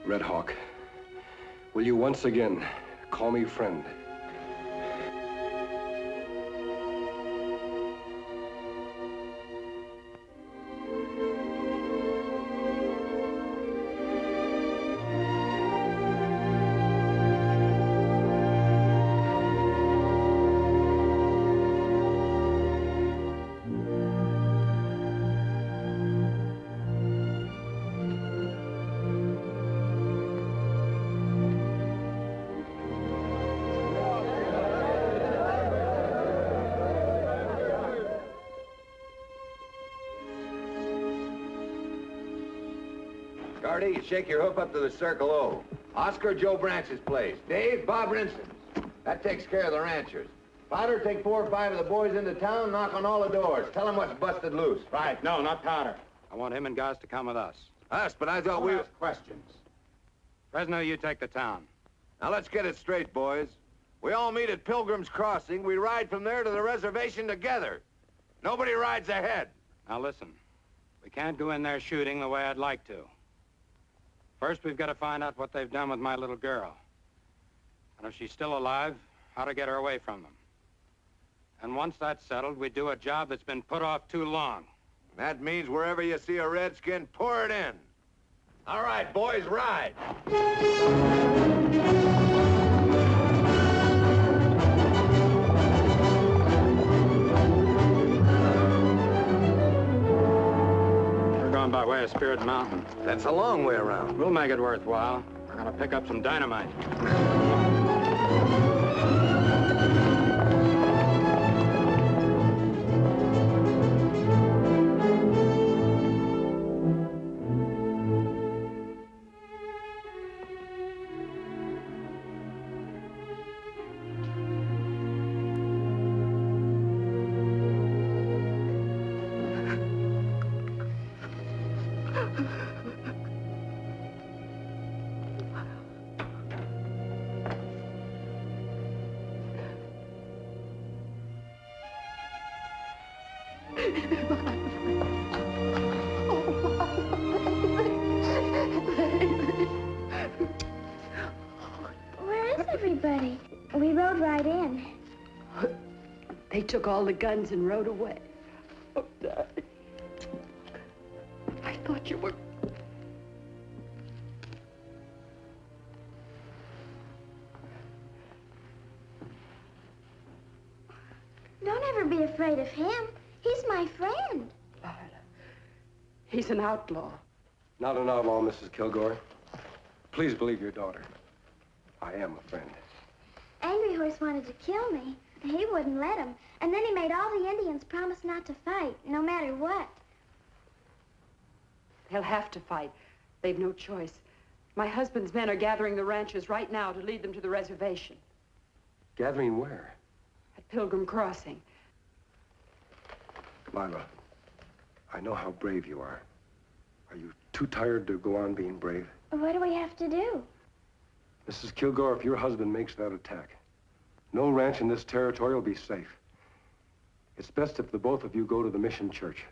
Red Hawk, will you once again call me friend? Cardi, shake your hoof up to the Circle O. Oscar, Joe Branch's place. Dave, Bob Rinson's. That takes care of the ranchers. Powder, take 4 or 5 of the boys into town, knock on all the doors. Tell them what's busted loose. Right. No, not Powder. I want him and guys to come with us. Us, but I thought we... ask questions. Fresno, you take the town. Now, let's get it straight, boys. We all meet at Pilgrim's Crossing. We ride from there to the reservation together. Nobody rides ahead. Now, listen. We can't go in there shooting the way I'd like to. First, we've got to find out what they've done with my little girl. And if she's still alive, how to get her away from them. And once that's settled, we do a job that's been put off too long. That means wherever you see a redskin, pour it in. All right, boys, ride. We're going by way of Spirit Mountain. That's a long way around. We'll make it worthwhile. We're gonna pick up some dynamite. Where is everybody? We rode right in. They took all the guns and rode away. Oh, Dad. I thought you were... Don't ever be afraid of him. He's my friend. He's an outlaw. Not an outlaw, Mrs. Kilgore. Please believe your daughter. I am a friend. Angry Horse wanted to kill me. He wouldn't let him. And then he made all the Indians promise not to fight, no matter what. They'll have to fight. They've no choice. My husband's men are gathering the ranchers right now to lead them to the reservation. Gathering where? At Pilgrim Crossing. Lila, I know how brave you are. Are you too tired to go on being brave? What do we have to do? Mrs. Kilgore, if your husband makes that attack, no ranch in this territory will be safe. It's best if the both of you go to the mission church.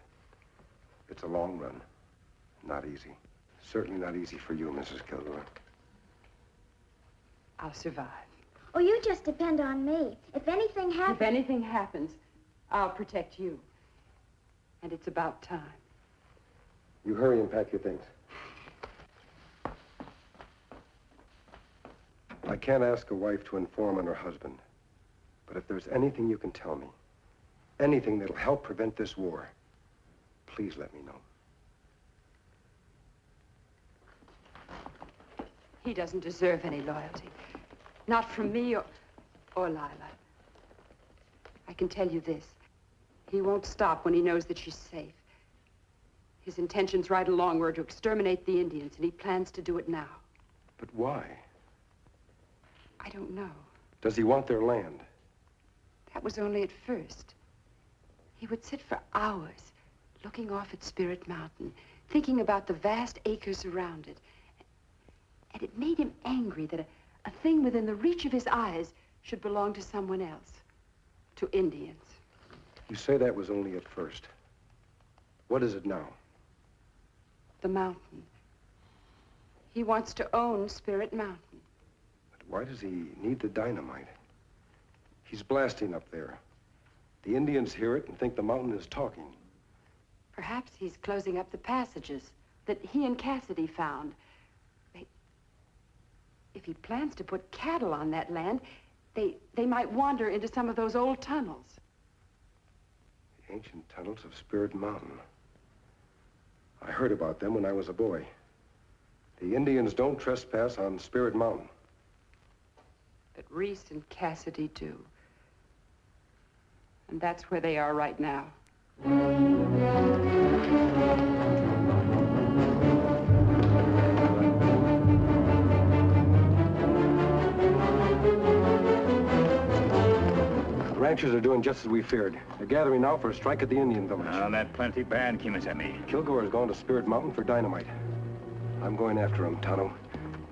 It's a long run. Not easy. Certainly not easy for you, Mrs. Kilgore. I'll survive. Oh, you just depend on me. If anything happens... If anything happens, I'll protect you. And it's about time. You hurry and pack your things. I can't ask a wife to inform on her husband. But if there's anything you can tell me, anything that'll help prevent this war, please let me know. He doesn't deserve any loyalty. Not from me or Lila. I can tell you this. He won't stop when he knows that she's safe. His intentions right along were to exterminate the Indians, and he plans to do it now. But why? I don't know. Does he want their land? That was only at first. He would sit for hours looking off at Spirit Mountain, thinking about the vast acres around it. And it made him angry that a thing within the reach of his eyes should belong to someone else, to Indians. You say that was only at first. What is it now? The mountain. He wants to own Spirit Mountain. But why does he need the dynamite? He's blasting up there. The Indians hear it and think the mountain is talking. Perhaps he's closing up the passages that he and Cassidy found. If he plans to put cattle on that land, they might wander into some of those old tunnels. The ancient tunnels of Spirit Mountain. I heard about them when I was a boy. The Indians don't trespass on Spirit Mountain. But Reese and Cassidy do. And that's where they are right now. ranchers are doing just as we feared. They're gathering now for a strike at the Indian village. Now, that plenty bad, Kimasabi. Kilgore has gone to Spirit Mountain for dynamite. I'm going after him, Tonto.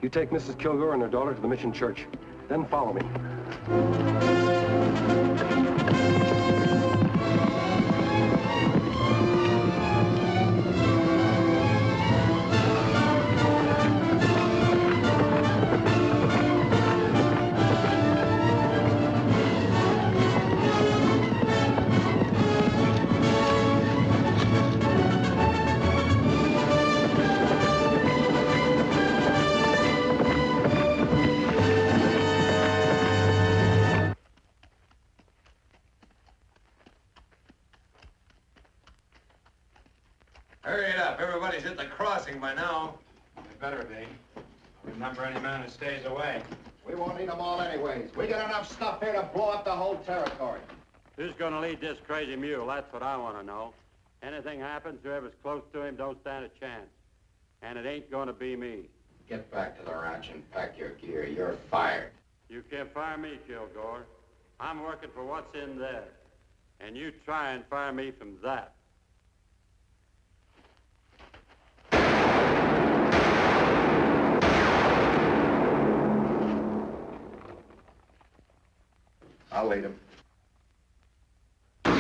You take Mrs. Kilgore and her daughter to the mission church. Then follow me. Hurry it up. Everybody's at the crossing by now. They better be. Remember, any man who stays away. We won't need them all anyways. We got enough stuff here to blow up the whole territory. Who's gonna lead this crazy mule? That's what I want to know. Anything happens, whoever's close to him don't stand a chance. And it ain't gonna be me. Get back to the ranch and pack your gear. You're fired. You can't fire me, Kilgore. I'm working for what's in there. And you try and fire me from that. I'll lead him. The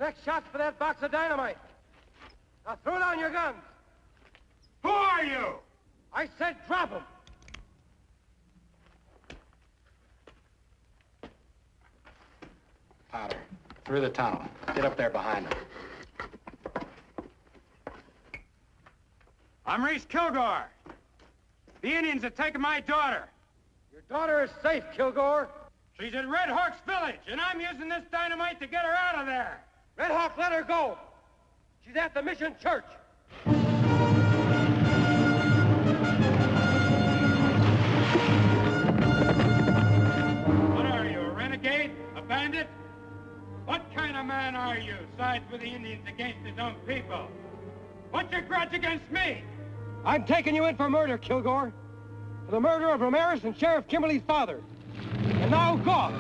next shot's for that box of dynamite. Now throw down your guns. Who are you? I said drop them. Powder. Through the tunnel. Get up there behind him. I'm Reese Kilgore. The Indians have taken my daughter. Your daughter is safe, Kilgore. She's at Red Hawk's village, and I'm using this dynamite to get her out of there. Red Hawk, let her go. She's at the mission church. What are you, a renegade? A bandit? What kind of man are you, sides with the Indians against his own people? What's your grudge against me? I'm taking you in for murder, Kilgore. For the murder of Ramirez and Sheriff Kimberly's father. And now, go!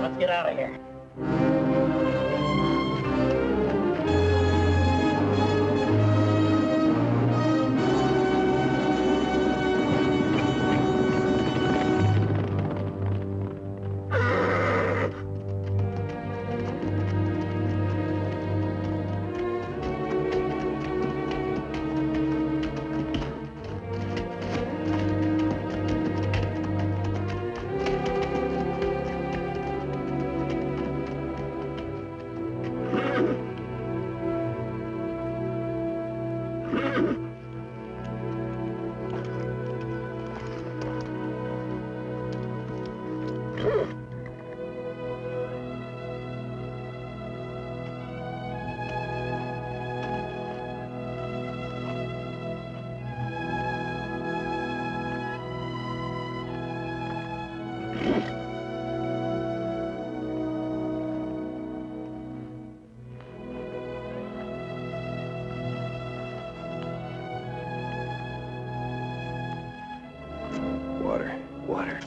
Let's get out of here. Water.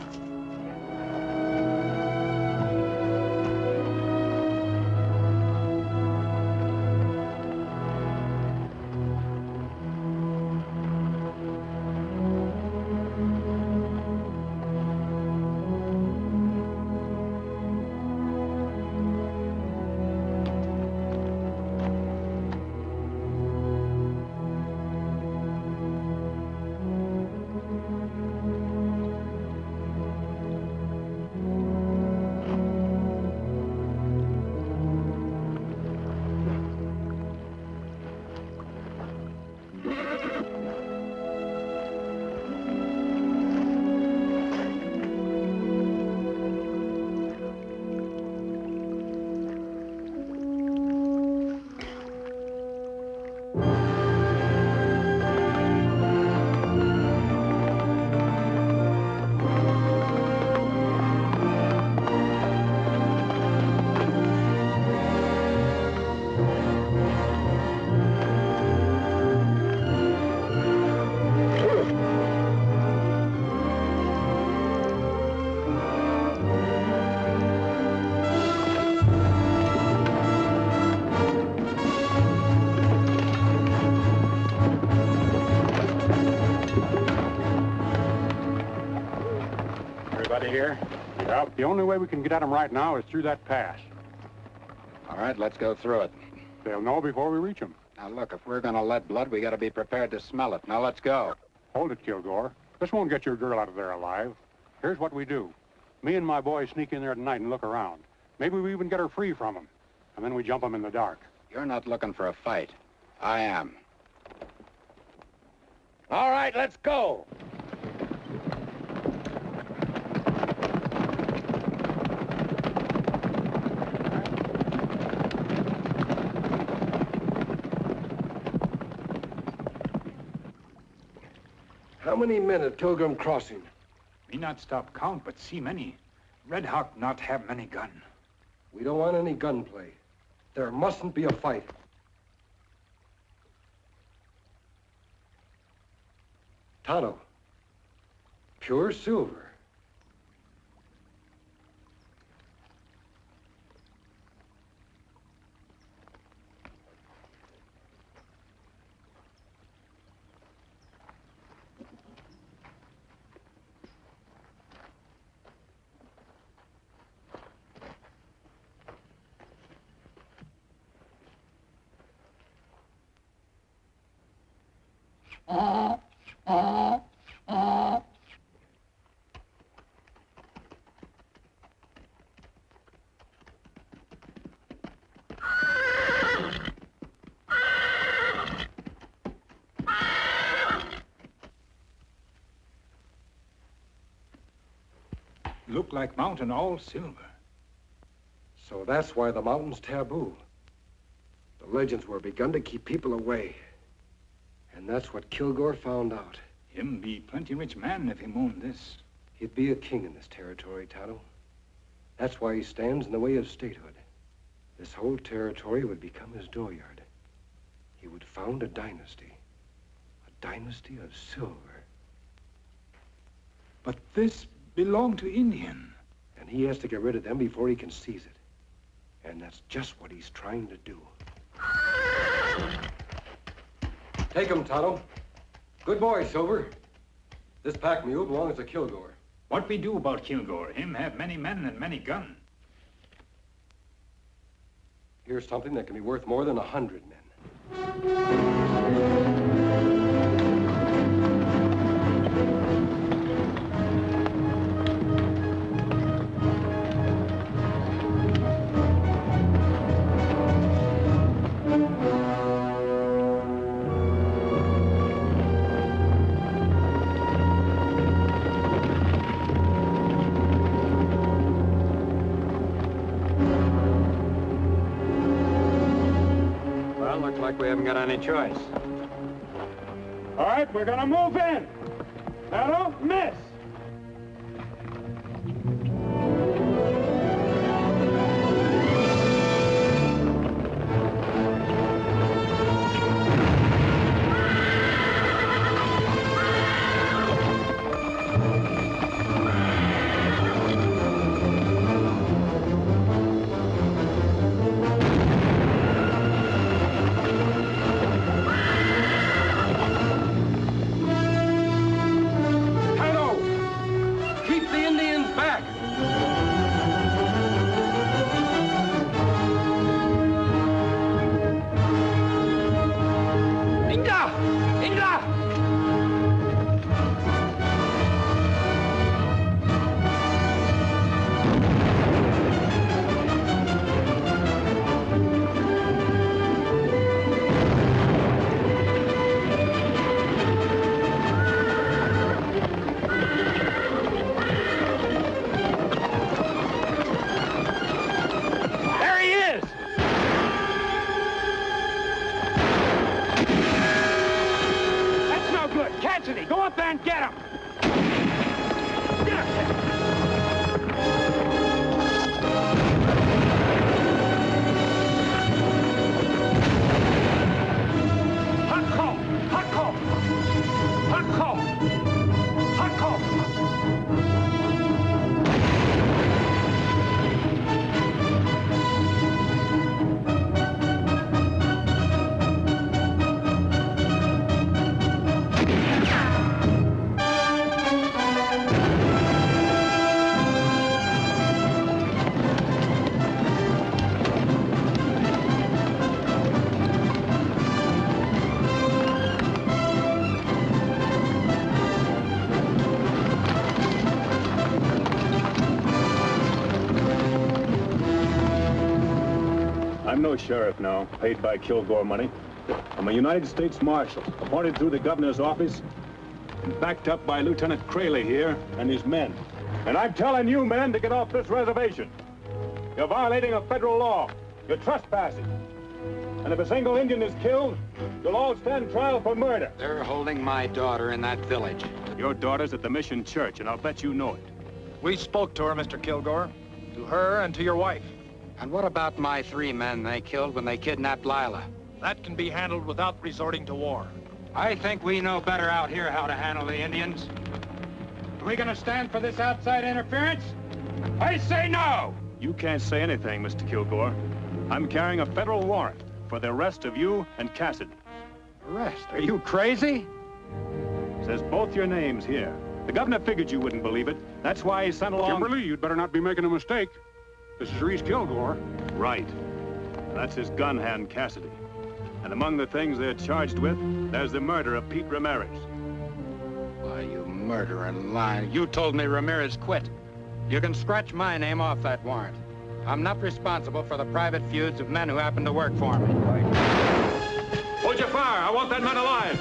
Everybody here? Yep. The only way we can get at them right now is through that pass. All right, let's go through it. They'll know before we reach them. Now, look, if we're gonna let blood, we gotta be prepared to smell it. Now, let's go. Hold it, Kilgore. This won't get your girl out of there alive. Here's what we do. Me and my boys sneak in there tonight and look around. Maybe we even get her free from them. And then we jump them in the dark. You're not looking for a fight. I am. All right, let's go. How many men at Pilgrim Crossing? Me not stop count, but see many. Red Hawk not have many gun. We don't want any gunplay. There mustn't be a fight. Tonto. Pure silver. Look like mountain all silver. So that's why the mountain's taboo. The legends were begun to keep people away. And that's what Kilgore found out. Him be plenty rich man if him own this. He'd be a king in this territory, Tonto. That's why he stands in the way of statehood. This whole territory would become his dooryard. He would found a dynasty. A dynasty of silver. But this belonged to Indian. And he has to get rid of them before he can seize it. And that's just what he's trying to do. Take him, Tonto. Good boy, Silver. This pack mule belongs to Kilgore. What we do about Kilgore? Him have many men and many gun. Here's something that can be worth more than 100 men. We haven't got any choice. All right, we're gonna move in. Now don't miss. no sheriff now, paid by Kilgore money. I'm a United States Marshal, appointed through the governor's office, and backed up by Lieutenant Crayley here and his men. And I'm telling you men to get off this reservation. You're violating a federal law. You're trespassing. And if a single Indian is killed, you'll all stand trial for murder. They're holding my daughter in that village. Your daughter's at the Mission Church, and I'll bet you know it. We spoke to her, Mr. Kilgore. To her and to your wife. And what about my 3 men they killed when they kidnapped Lila? That can be handled without resorting to war. I think we know better out here how to handle the Indians. Are we gonna stand for this outside interference? I say no! You can't say anything, Mr. Kilgore. I'm carrying a federal warrant for the arrest of you and Cassidy. Arrest? Are you crazy? Says both your names here. The governor figured you wouldn't believe it. That's why he sent along... Kimberly, you'd better not be making a mistake. This is Reese Kilgore. Right. That's his gun hand, Cassidy. And among the things they're charged with, there's the murder of Pete Ramirez. Why, you murdering liar. You told me Ramirez quit. You can scratch my name off that warrant. I'm not responsible for the private feuds of men who happen to work for me. Hold your fire! I want that man alive!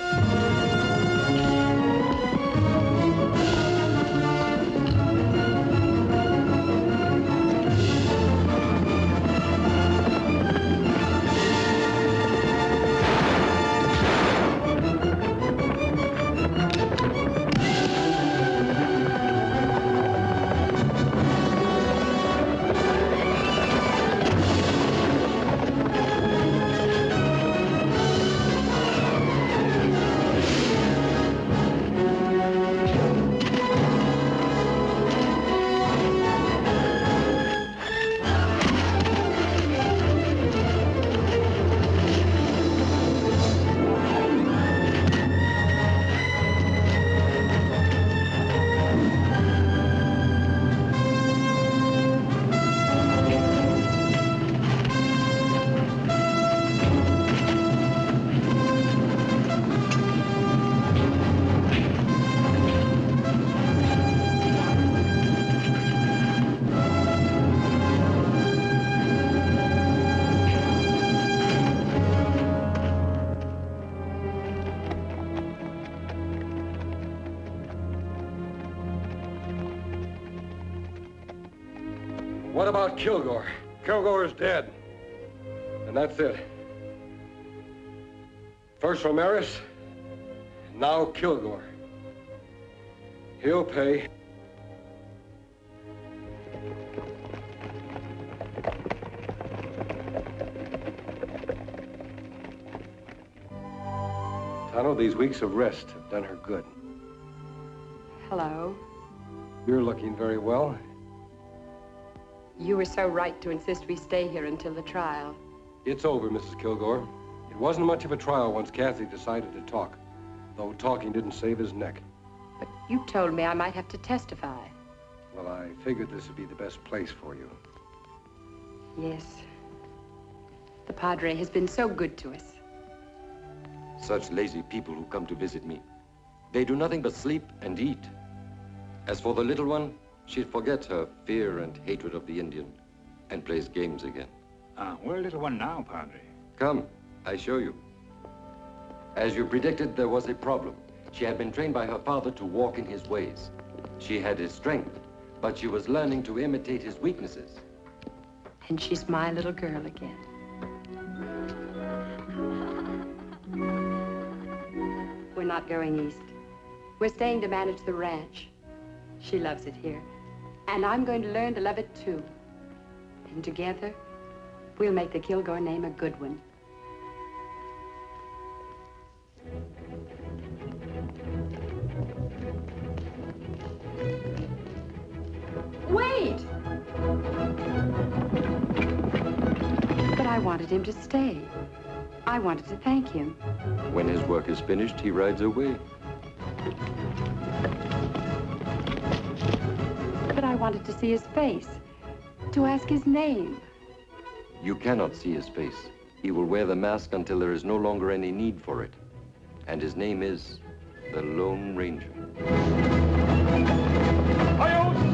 What about Kilgore? Kilgore is dead. And that's it. First Ramirez, now Kilgore. He'll pay. Tano, these weeks of rest have done her good. Hello. You're looking very well. You were so right to insist we stay here until the trial. It's over, Mrs. Kilgore. It wasn't much of a trial once Kathy decided to talk, though talking didn't save his neck. But you told me I might have to testify. Well, I figured this would be the best place for you. Yes. The Padre has been so good to us. Such lazy people who come to visit me. They do nothing but sleep and eat. As for the little one, she forgets her fear and hatred of the Indian and plays games again. Where little one now, Padre? Come, I show you. As you predicted, there was a problem. She had been trained by her father to walk in his ways. She had his strength, but she was learning to imitate his weaknesses. And she's my little girl again. We're not going east. We're staying to manage the ranch. She loves it here. And I'm going to learn to love it too. And together, we'll make the Kilgore name a good one. Wait! But I wanted him to stay. I wanted to thank him. When his work is finished, he rides away. But I wanted to see his face, to ask his name. You cannot see his face. He will wear the mask until there is no longer any need for it. And his name is the Lone Ranger. Coyote!